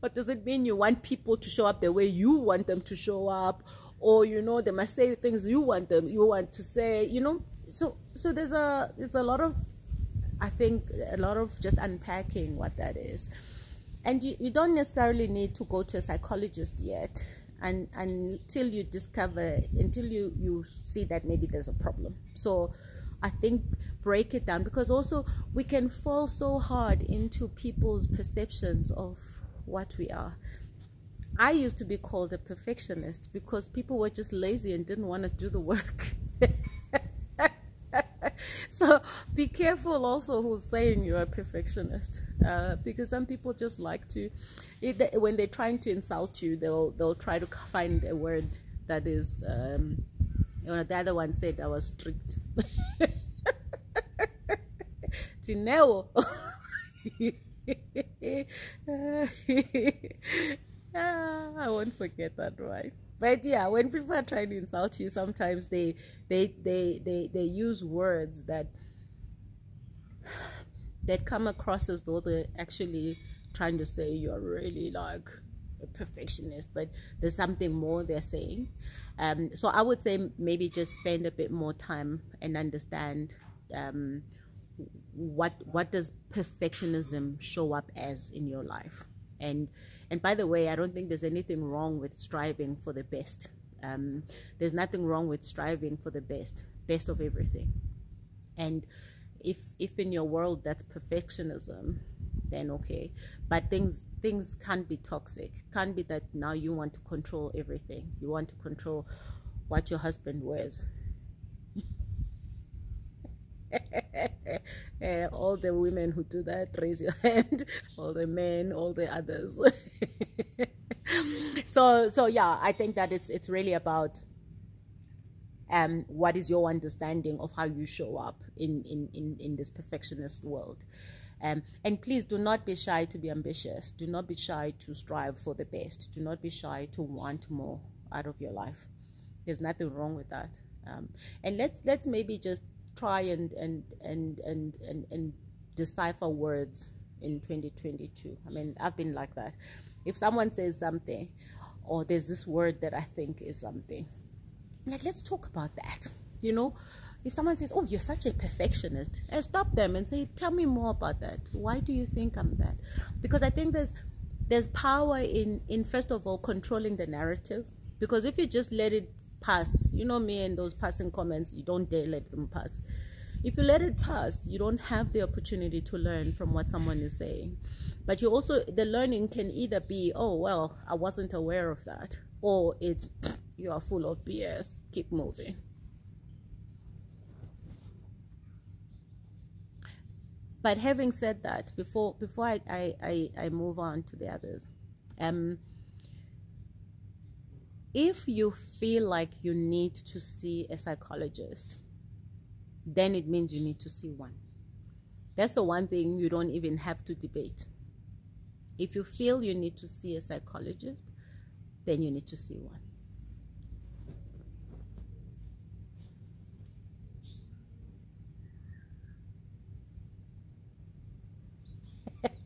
Or does it mean you want people to show up the way you want them to show up? Or, they must say things you want to say, So there's a lot of, I think, a lot of just unpacking what that is. And you don't necessarily need to go to a psychologist yet until you see that maybe there's a problem. So I think break it down, because also we can fall so hard into people's perceptions of what we are. I used to be called a perfectionist because people were just lazy and didn't want to do the work. So be careful also who's saying you're a perfectionist, because some people just like to, when they're trying to insult you, they'll try to find a word that is, the other one said I was strict. Tineo. I won't forget that, right? But yeah, when people are trying to insult you, sometimes they use words that come across as though they're actually trying to say you're really like a perfectionist, but there's something more they're saying. So I would say maybe just spend a bit more time and understand what does perfectionism show up as in your life. And by the way, I don't think there's anything wrong with striving for the best. There's nothing wrong with striving for the best of everything. And if in your world that's perfectionism, then okay. But things can't be toxic. It can't be that now you want to control everything. You want to control what your husband wears. All the women who do that, raise your hand. All the men, all the others. So yeah, I think that it's really about What is your understanding of how you show up in this perfectionist world? And please do not be shy to be ambitious. Do not be shy to strive for the best. Do not be shy to want more out of your life. There's nothing wrong with that. And let's maybe just try and decipher words in 2022. I mean, I've been like that. If someone says something, or there's this word that I think is something, like, let's talk about that. If someone says, oh, you're such a perfectionist, stop them and say, tell me more about that. Why do you think I'm that? Because I think there's power in first of all controlling the narrative. Because if you just let it pass, me and those passing comments, you don't dare let them pass. If you let it pass, you don't have the opportunity to learn from what someone is saying. But the learning can either be, oh, well, I wasn't aware of that, or it's, you are full of BS, keep moving. But having said that, before I move on to the others, if you feel like you need to see a psychologist, then it means you need to see one. That's the one thing you don't even have to debate. If you feel you need to see a psychologist, then you need to see one.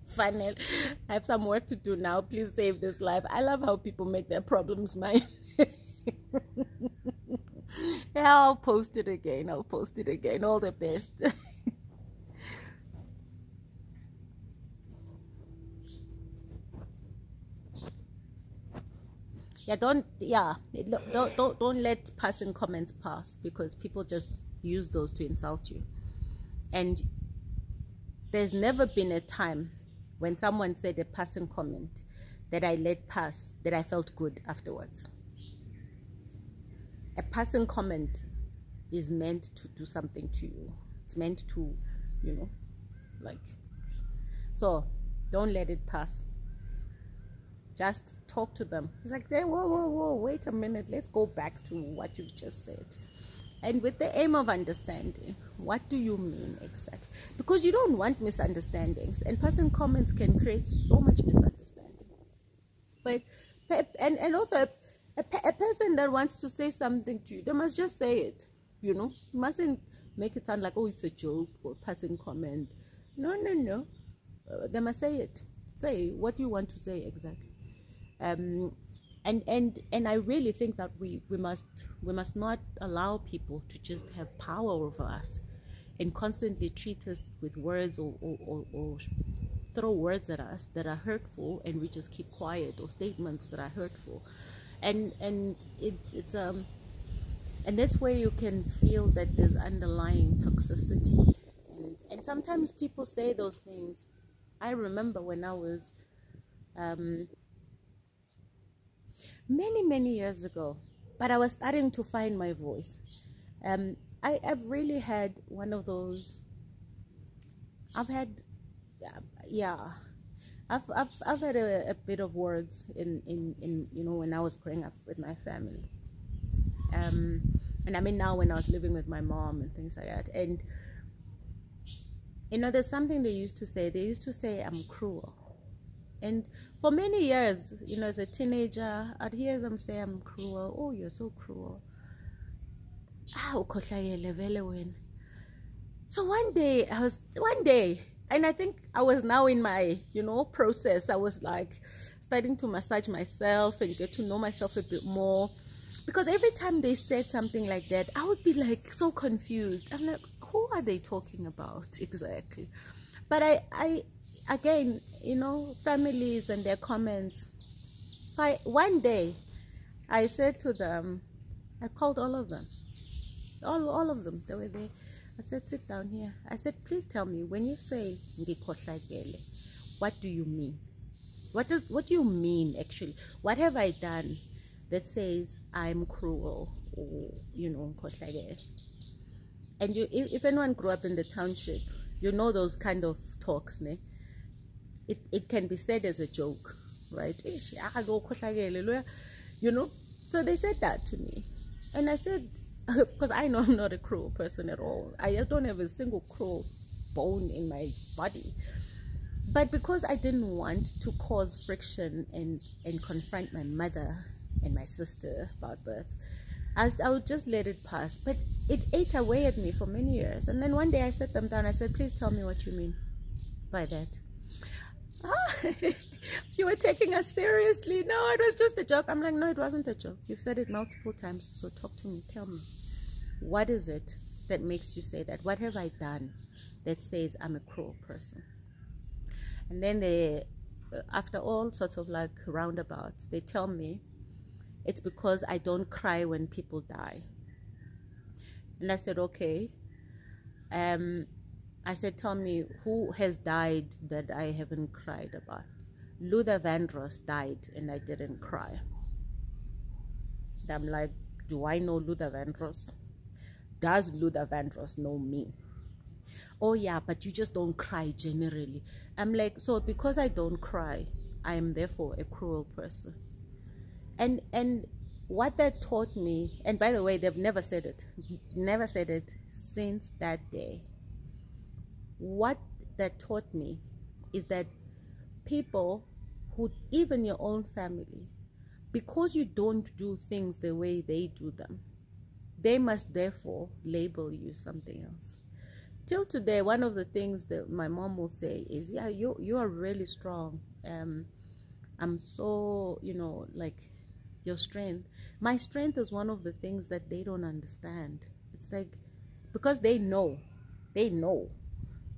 Final. I have some work to do now. Please save this life. I love how people make their problems mine. Yeah, I'll post it again. All the best. Don't let passing comments pass, because people just use those to insult you. And there's never been a time when someone said a passing comment that I let pass that I felt good afterwards. A passing comment is meant to do something to you. It's meant to, so don't let it pass. Just talk to them. It's like, whoa, wait a minute. Let's go back to what you've just said. And with the aim of understanding, what do you mean exactly? Because you don't want misunderstandings, and passing comments can create so much misunderstanding. But and also a person that wants to say something to you, they must just say it. You mustn't make it sound like, oh, it's a joke or passing comment. No. They must say it. Say what you want to say exactly. And I really think that we must not allow people to just have power over us and constantly treat us with words or throw words at us that are hurtful, and we just keep quiet, or statements that are hurtful, and that's where you can feel that there's underlying toxicity, and sometimes people say those things. I remember when I was many years ago, but I was starting to find my voice. I've really had one of those. I've had a bit of words in when I was growing up with my family, and I mean now when I was living with my mom and things like that. And there's something they used to say. They used to say I'm cruel. And for many years, as a teenager, I'd hear them say I'm cruel. Oh, you're so cruel. So one day, and I think I was now in my, process. I was like starting to massage myself and get to know myself a bit more. Because every time they said something like that, I would be like so confused. I'm like, who are they talking about exactly? But I again, families and their comments. So one day, I said to them, I called all of them. All of them, they were there. I said, sit down here. I said, please tell me, when you say what do you mean? What do you mean actually? What have I done that says I'm cruel or and if anyone grew up in the township, those kind of talks, ne? It can be said as a joke, right? So they said that to me, and I said, because I know I'm not a cruel person at all. I don't have a single cruel bone in my body. But because I didn't want to cause friction and confront my mother and my sister about that, I would just let it pass. But it ate away at me for many years. And then one day I sat them down. I said, please tell me what you mean by that. You were taking us seriously. No, it was just a joke. I'm like, no, it wasn't a joke. You've said it multiple times. So talk to me. Tell me. What is it that makes you say that? What have I done that says I'm a cruel person? And then they, after all sorts of like roundabouts, they tell me it's because I don't cry when people die. And I said, okay. I said, tell me, who has died that I haven't cried about? Luther Vandross died and I didn't cry. And I'm like, do I know Luther Vandross? Does Luther Vandross know me? Oh yeah, but you just don't cry generally. I'm like, so because I don't cry, I am therefore a cruel person. And what that taught me, and by the way, they've never said it since that day. What that taught me is that people who, even your own family, because you don't do things the way they do them, they must therefore label you something else. Till today, one of the things that my mom will say is, yeah, you are really strong. I'm so, like your strength. My strength is one of the things that they don't understand. It's like, because they know.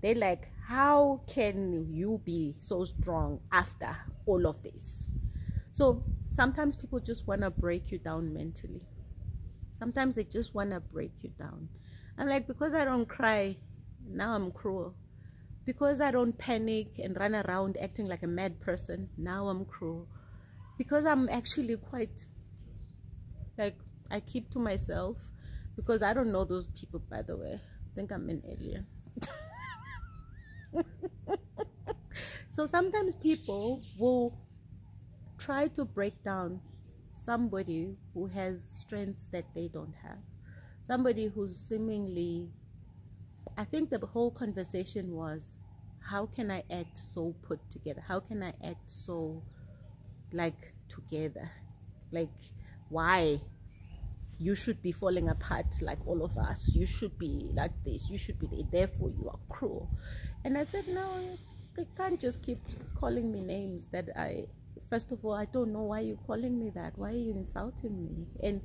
They're like, how can you be so strong after all of this? So sometimes people just want to break you down mentally. Sometimes they just want to break you down. I'm like, because I don't cry, now I'm cruel. Because I don't panic and run around acting like a mad person, now I'm cruel. Because I'm actually quite, like, I keep to myself. Because I don't know those people, by the way. I think I'm an alien. So sometimes people will try to break down somebody who has strengths that they don't have. Somebody who's seemingly, I think the whole conversation was, how can I act so put together? How can I act so like together? Like, why? You should be falling apart like all of us. You should be like this. You should be therefore you are cruel. And I said, no, you can't just keep calling me names that first of all, I don't know why you're calling me that. Why are you insulting me? And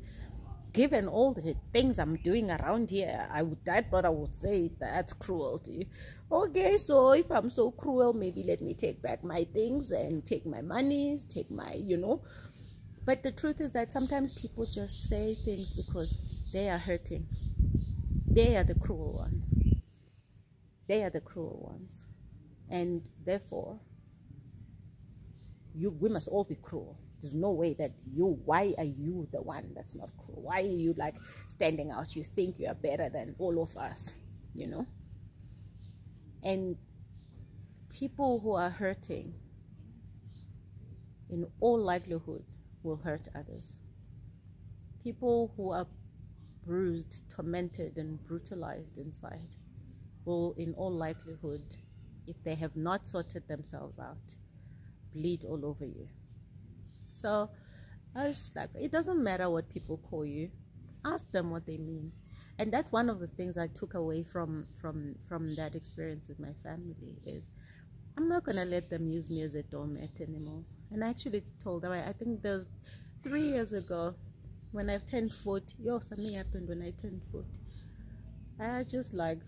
given all the things I'm doing around here, I thought I would say that's cruelty. Okay, so if I'm so cruel, maybe let me take back my things and take my monies, take my, But the truth is that sometimes people just say things because they are hurting. They are the cruel ones. They are the cruel ones. And therefore, we must all be cruel. There's no way that why are you the one that's not cruel? Why are you like standing out? You think you are better than all of us, And people who are hurting, in all likelihood, will hurt others. People who are bruised, tormented, and brutalized inside will, in all likelihood, if they have not sorted themselves out, bleed all over you. So I was just like, it doesn't matter what people call you, ask them what they mean. And that's one of the things I took away from that experience with my family is I'm not going to let them use me as a doormat anymore. And I actually told them, I think there was 3 years ago when I turned 40, something happened when I turned 40. I just like,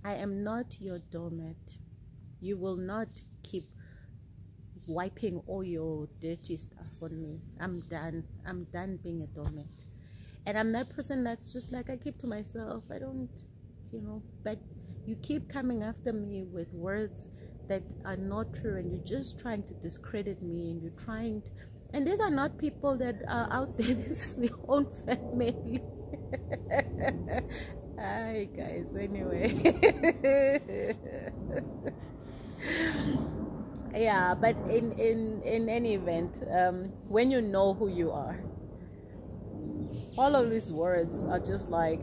I am not your doormat. You will not keep wiping all your dirty stuff on me. I'm done being a doormat. And I'm that person that's just like, I keep to myself. I don't, but you keep coming after me with words that are not true, and you're just trying to discredit me, and you're trying to, and these are not people that are out there. This is my own family. Hi guys, anyway. Yeah, but in any event, when you know who you are, all of these words are just like,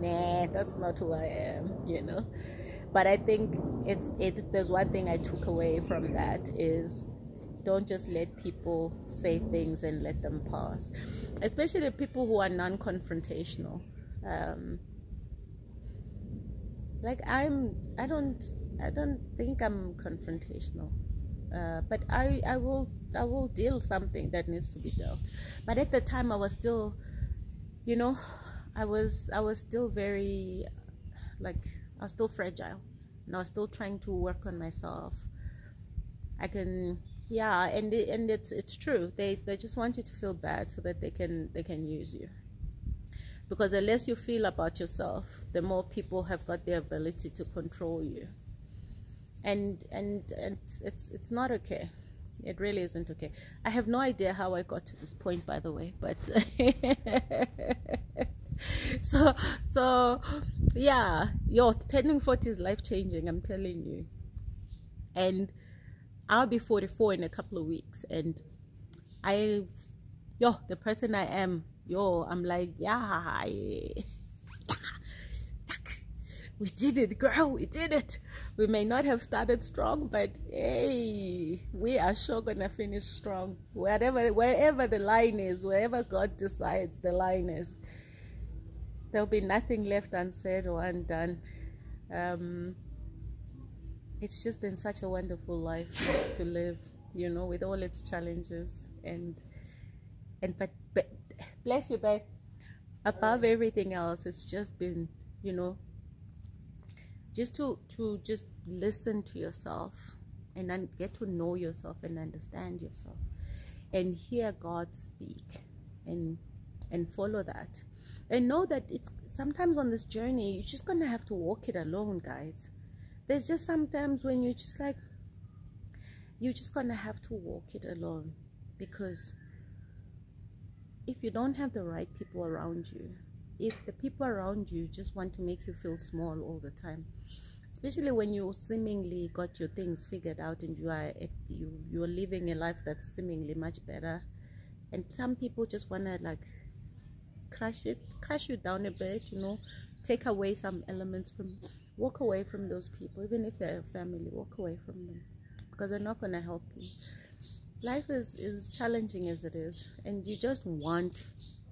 nah, that's not who I am, But I think if there's one thing I took away from that is, don't just let people say things and let them pass, especially people who are non-confrontational. I don't think I'm confrontational, but I will deal something that needs to be dealt. But at the time, I was still, I was still very, I was still fragile, and I was still trying to work on myself. And it's true. They just want you to feel bad so that they can use you. Because the less you feel about yourself, the more people have got the ability to control you. And it's not okay. It really isn't okay. I have no idea how I got to this point, by the way, but so yeah, turning 40 is life-changing, I'm telling you. And I'll be 44 in a couple of weeks, and the person I am, I'm like, yeah, we did it, girl, we did it. We may not have started strong, but hey, we are sure gonna finish strong. Wherever the line is, wherever God decides the line is, there'll be nothing left unsaid or undone. It's just been such a wonderful life to live, with all its challenges but bless you, babe. Above everything else, it's just been, just to just listen to yourself and then get to know yourself and understand yourself and hear God speak and follow that, and know that it's sometimes on this journey you're just gonna have to walk it alone, guys. There's just sometimes when you're just gonna have to walk it alone, because if you don't have the right people around you, if the people around you just want to make you feel small all the time, especially when you seemingly got your things figured out and you're living a life that's seemingly much better, and some people just want to crush you down a bit, take away some elements from, walk away from those people. Even if they're a family, walk away from them, because they're not going to help you. Life is challenging as it is, and you just want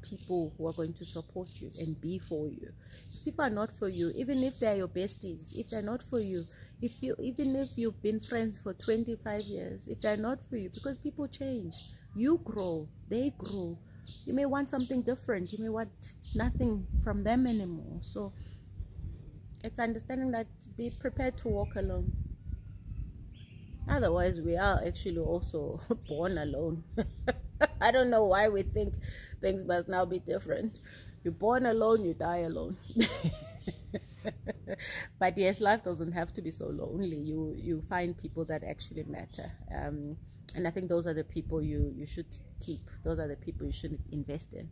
people who are going to support you and be for you. If people are not for you, even if they're your besties, if they're not for you, even if you've been friends for 25 years, if they're not for you, because people change, you grow, they grow. You may want something different, you may want nothing from them anymore. So it's understanding that, be prepared to walk alone. Otherwise, we are actually also born alone. I don't know why we think things must now be different. You're born alone, you die alone. But yes, life doesn't have to be so lonely. You find people that actually matter. And I think those are the people you should keep. Those are the people you should invest in.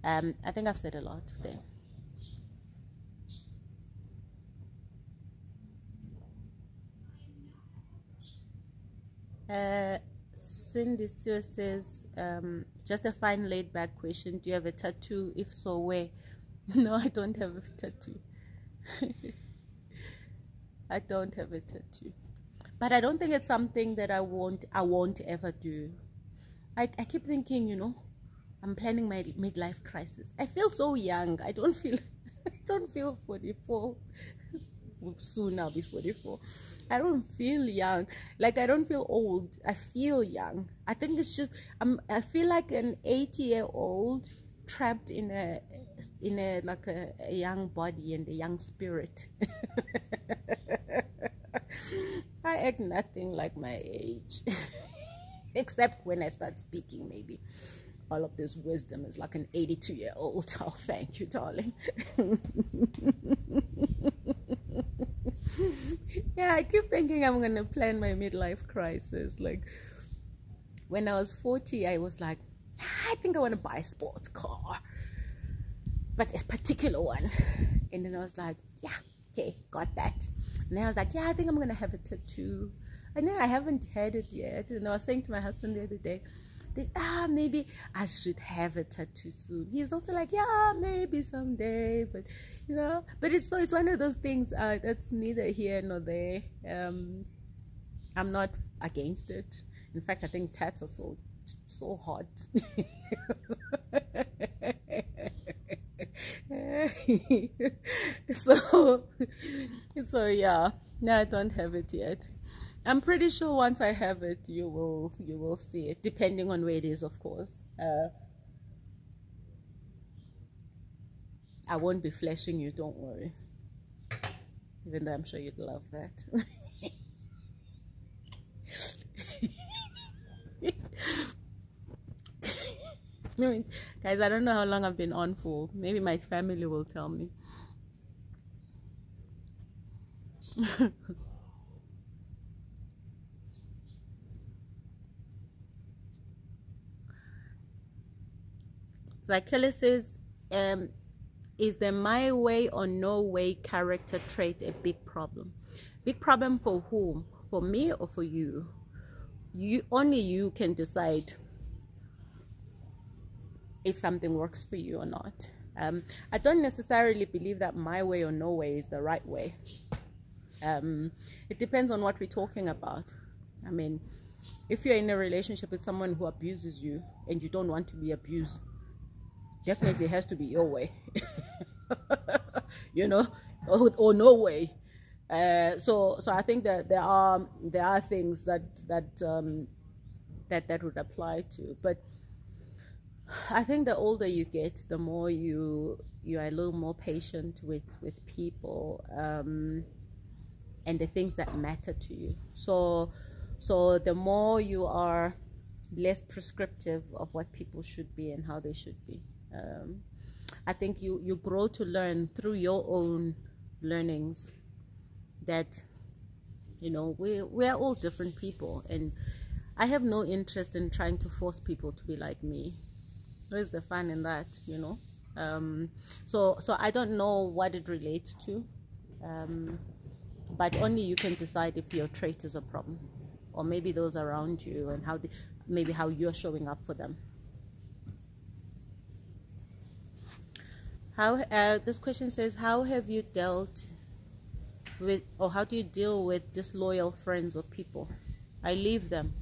I think I've said a lot there. Cindy Stewart says, just a fine laid back question. Do you have a tattoo? If so, where? No, I don't have a tattoo. I don't have a tattoo. But I don't think it's something that I won't ever do. I keep thinking, I'm planning my midlife crisis. I feel so young. I don't feel 44. Soon I'll be 44. I don't feel young. I don't feel old. I feel young. I think it's just I feel like an 80-year-old trapped in a young body and a young spirit. I act nothing like my age. Except when I start speaking, maybe all of this wisdom is like an 82-year-old. Oh, thank you, darling. Yeah, I keep thinking I'm gonna plan my midlife crisis. When I was 40, I was like, I think I want to buy a sports car, but a particular one. And then I was like, yeah, okay, got that. And then I was like, yeah, I think I'm gonna have a tattoo. And then I haven't had it yet. And I was saying to my husband the other day, think, maybe I should have a tattoo soon. He's also like, yeah, maybe someday, but but it's one of those things that's neither here nor there. I'm not against it. In fact, I think tats are so hot. so yeah, no, I don't have it yet. I'm pretty sure once I have it, you will see it, depending on where it is, of course. I won't be flashing you, don't worry. Even though I'm sure you'd love that. Guys, I don't know how long I've been on for. Maybe my family will tell me. So Akela says, is the my way or no way character trait a big problem? Big problem for whom? For me or for you? Only you can decide if something works for you or not. I don't necessarily believe that my way or no way is the right way. It depends on what we're talking about. I mean, if you're in a relationship with someone who abuses you and you don't want to be abused, definitely has to be your way. Or no way. So I think that there are things that would apply to. But I think the older you get, the more you are a little more patient with people, and the things that matter to you. So the more you are less prescriptive of what people should be and how they should be. I think you grow to learn through your own learnings that we are all different people, and I have no interest in trying to force people to be like me. Where's the fun in that? So I don't know what it relates to, but only you can decide if your trait is a problem, or maybe those around you, and how you're showing up for them. This question says, how have you dealt with, or how do you deal with disloyal friends or people? I leave them.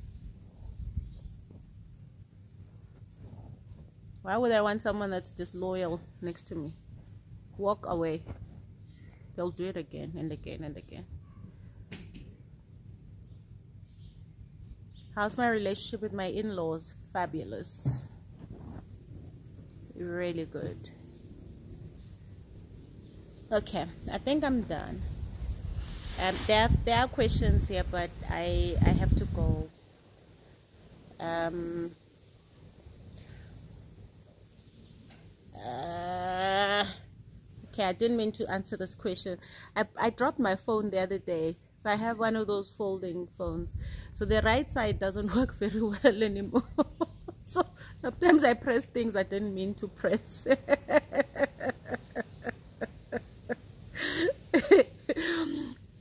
Why would I want someone that's disloyal next to me? Walk away. They'll do it again and again and again. How's my relationship with my in-laws? Fabulous. Really good. Okay, I think I'm done. There are questions here, but I have to go. Okay, I didn't mean to answer this question. I dropped my phone the other day, so I have one of those folding phones. So the right side doesn't work very well anymore. So sometimes I press things I didn't mean to press.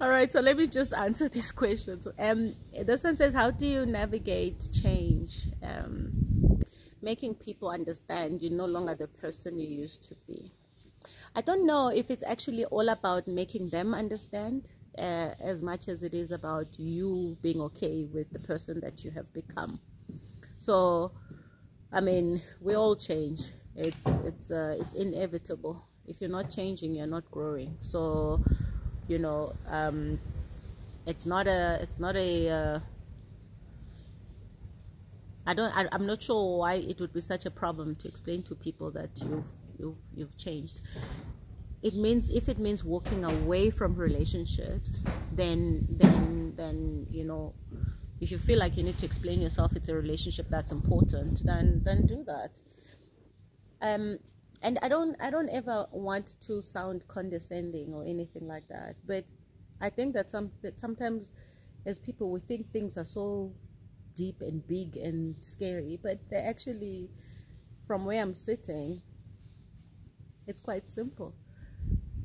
All right, so let me just answer these questions. This one says, how do you navigate change? Making people understand you're no longer the person you used to be. I don't know if it's actually all about making them understand as much as it is about you being okay with the person that you have become. So, I mean, we all change. It's inevitable. If you're not changing, you're not growing. So, it's not a I'm not sure why it would be such a problem to explain to people that you've changed. It means, if it means walking away from relationships, then if you feel like you need to explain yourself, it's a relationship that's important, then do that. And I don't ever want to sound condescending or anything like that, but I think that sometimes as people, we think things are so deep and big and scary, but they're actually, from where I'm sitting, it's quite simple.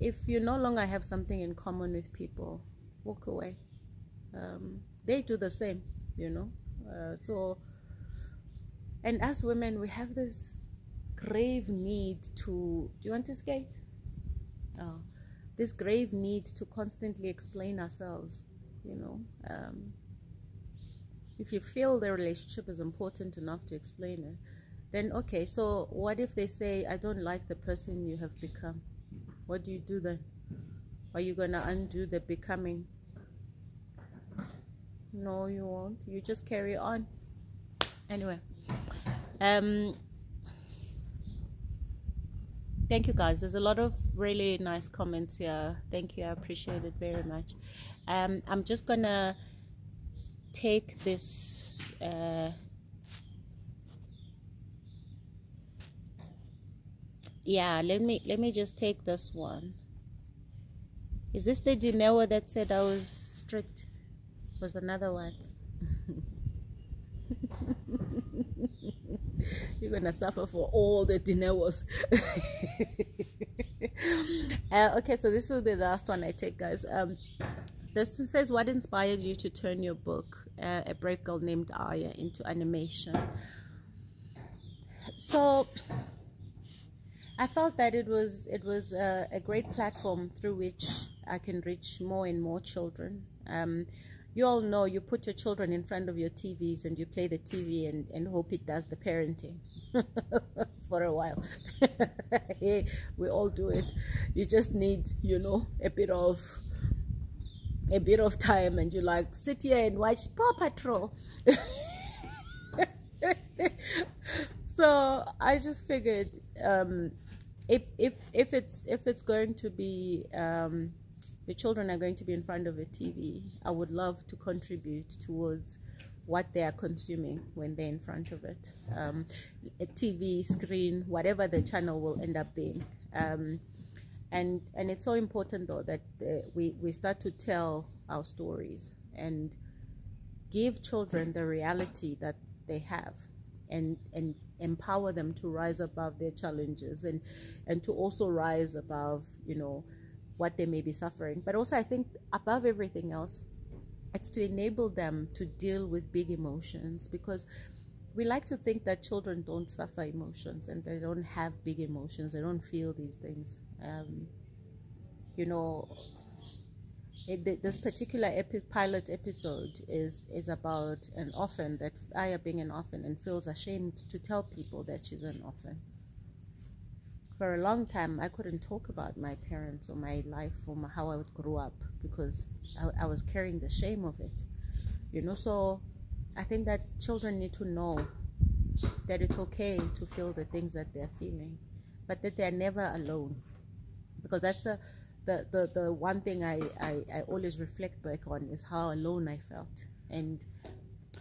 If you no longer have something in common with people, walk away. They do the same, so And as women, we have this grave need to, do you want to skate? Oh, this grave need to constantly explain ourselves, you know. If you feel the relationship is important enough to explain it, then okay, so what if they say, I don't like the person you have become? What do you do then? Are you gonna undo the becoming? No, you won't. You just carry on. Anyway, thank you guys. There's a lot of really nice comments here. Thank you. I appreciate it very much. I'm just gonna take this yeah, let me just take this one. Is this the Dinewa that said I was strict? Was another one. You're gonna suffer for all the Dinewas. Okay, so this will be the last one I take, guys. This says, what inspired you to turn your book, A Brave Girl Named Aya, into animation? So I felt that it was a great platform through which I can reach more and more children. You all know, you put your children in front of your TVs and you play the TV and hope it does the parenting for a while. Hey, we all do it. You just need, you know, a bit of time, and you like, sit here and watch Paw Patrol. So I just figured, if it's going to be, the children are going to be in front of a TV, I would love to contribute towards what they are consuming when they're in front of it. A TV screen, whatever the channel will end up being. And it's so important, though, that we start to tell our stories and give children the reality that they have, and empower them to rise above their challenges, and to also rise above, you know, what they may be suffering. But also, I think above everything else, it's to enable them to deal with big emotions, because we like to think that children don't suffer emotions and they don't have big emotions, they don't feel these things. You know, this particular pilot episode is about an orphan, that Aya being an orphan and feels ashamed to tell people that she's an orphan. For a long time, I couldn't talk about my parents or my life or how I grew up, because I was carrying the shame of it, you know. So I think that children need to know that it's okay to feel the things that they're feeling, but that they're never alone, because that's the one thing I always reflect back on, is how alone I felt. And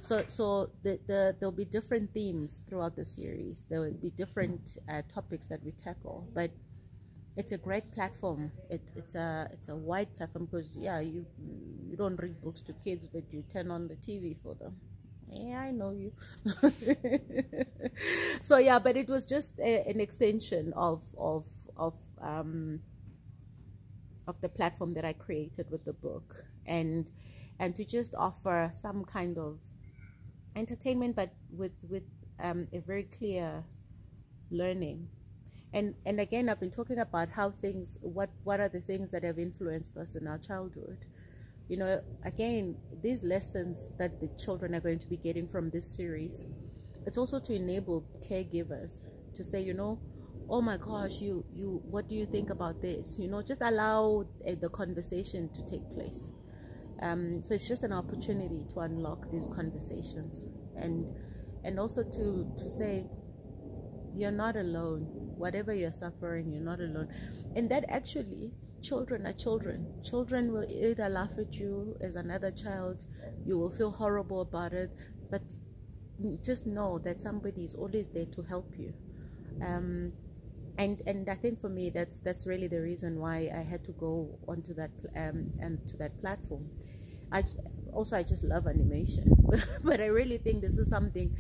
so there'll be different themes throughout the series. There will be different topics that we tackle, but it's a great platform. It's a wide platform, because yeah, you don't read books to kids, but you turn on the TV for them. Yeah, I know you. So yeah, but it was just an extension of the platform that I created with the book, and to just offer some kind of entertainment, but with a very clear learning. And again, I've been talking about how things, what are the things that have influenced us in our childhood. You know, again, these lessons that the children are going to be getting from this series, it's also to enable caregivers to say, you know, oh my gosh, you what do you think about this? You know, just allow the conversation to take place. So it's just an opportunity to unlock these conversations, and also to say, you're not alone. Whatever you're suffering, you're not alone. And that actually, children are children. Children will either laugh at you as another child, you will feel horrible about it, but just know that somebody is always there to help you. And I think for me, that's really the reason why I had to go onto that and to that platform. I just love animation, but I really think this is something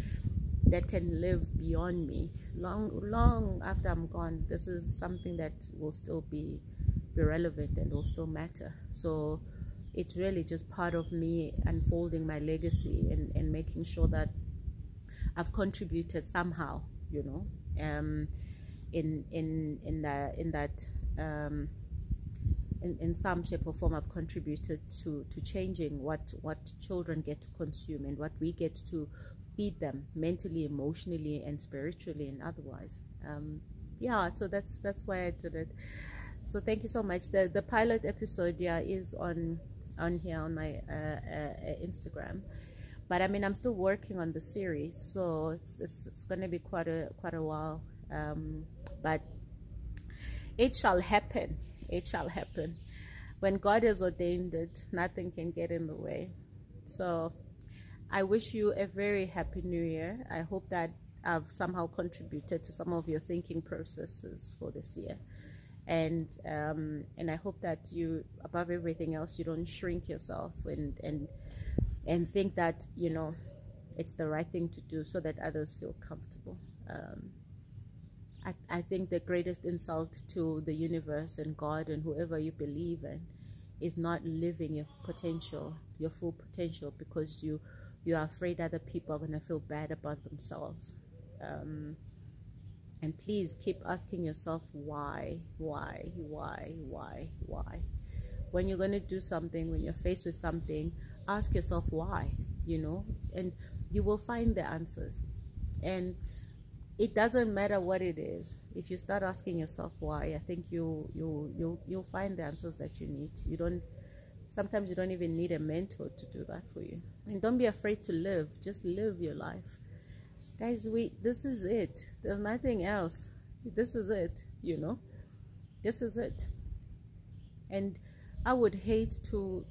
that can live beyond me, long after I'm gone. This is something that will still be relevant and will still matter. So it's really just part of me unfolding my legacy and making sure that I've contributed somehow, you know, in some shape or form. I've contributed to changing what children get to consume and what we get to feed them mentally, emotionally, and spiritually, and otherwise. Yeah, so that's why I did it. So thank you so much. The pilot episode, yeah, is on here on my Instagram, but I mean, I'm still working on the series, so it's going to be quite a while, but it shall happen. It shall happen. When God has ordained it, nothing can get in the way. So I wish you a very happy new year. I hope that I've somehow contributed to some of your thinking processes for this year. And I hope that you, above everything else, you don't shrink yourself and think that, you know, it's the right thing to do so that others feel comfortable. I think the greatest insult to the universe and God and whoever you believe in is not living your potential, your full potential, because you are afraid other people are going to feel bad about themselves. And please keep asking yourself why. When you're going to do something, when you're faced with something, ask yourself why, you know, and you will find the answers. And it doesn't matter what it is. If you start asking yourself why, I think you'll find the answers that you need. Sometimes you don't even need a mentor to do that for you. And don't be afraid to live. Just live your life. Guys, this is it. There's nothing else. This is it, you know. This is it. And I would hate to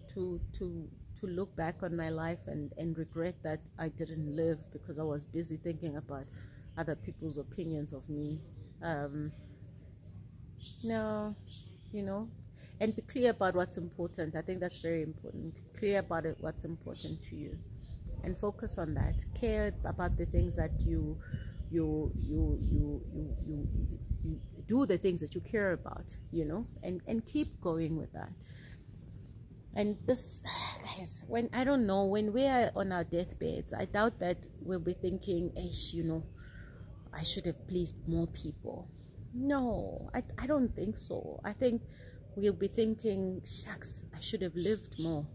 look back on my life and regret that I didn't live because I was busy thinking about other people's opinions of me. No, you know, and be clear about what's important. I think that's very important. Clear about it, what's important to you, and focus on that. Care about the things that you do, the things that you care about, you know, and keep going with that. And this, guys, when we are on our deathbeds, I doubt that we'll be thinking, you know, I should have pleased more people. No, I don't think so. I think we'll be thinking, shucks, I should have lived more.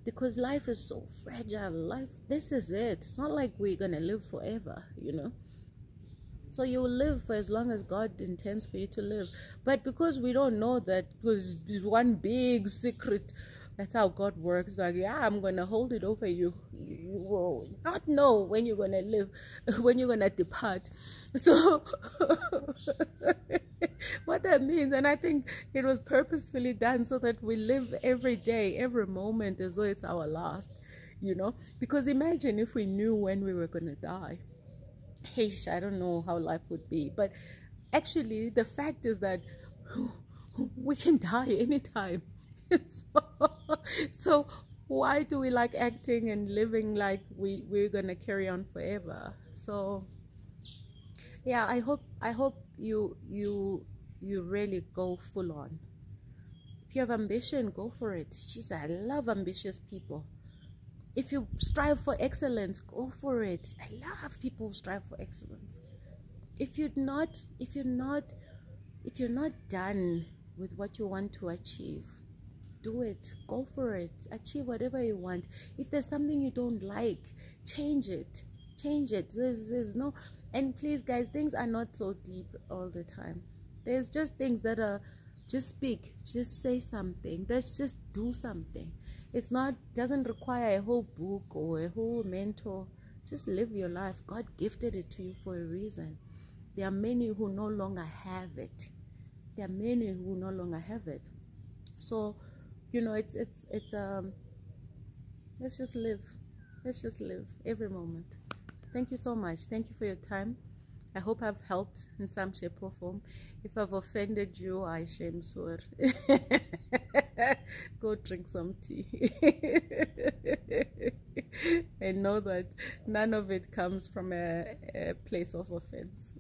Because life is so fragile. This is it. It's not like we're going to live forever, you know. So you will live for as long as God intends for you to live. But because we don't know that, because it's one big secret, that's how God works. Like, yeah, I'm going to hold it over you. You will not know when you're going to live, when you're going to depart. So what that means, and I think it was purposefully done so that we live every day, every moment as though it's our last, you know. Because imagine if we knew when we were going to die. Hey, I don't know how life would be. But actually, the fact is that we can die anytime. So why do we like acting and living like we're gonna carry on forever? So yeah, I hope you really go full on. If you have ambition, go for it. Jeez, I love ambitious people. If you strive for excellence, go for it. I love people who strive for excellence. If you're not done with what you want to achieve, do it. Go for it. Achieve whatever you want. If there's something you don't like, change it. There's no, and please guys, things are not so deep all the time. There's just things that are, just speak, just say something, just do something. It's not, doesn't require a whole book or a whole mentor. Just live your life. God gifted it to you for a reason. There are many who no longer have it. So, you know, it's let's just live. Let's just live every moment. Thank you so much. Thank you for your time. I hope I've helped in some shape or form. If I've offended you, I shame sore. Go drink some tea. And know that none of it comes from a place of offense.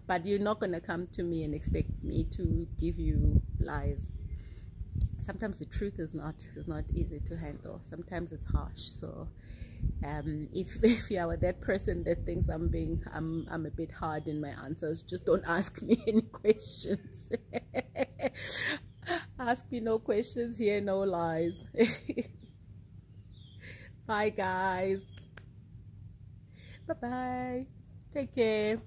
But you're not going to come to me and expect me to give you lies. Sometimes the truth is not easy to handle. Sometimes it's harsh. So If you are that person that thinks I'm a bit hard in my answers, just don't ask me any questions. Ask me no questions here, no lies. Bye guys. Bye bye. Take care.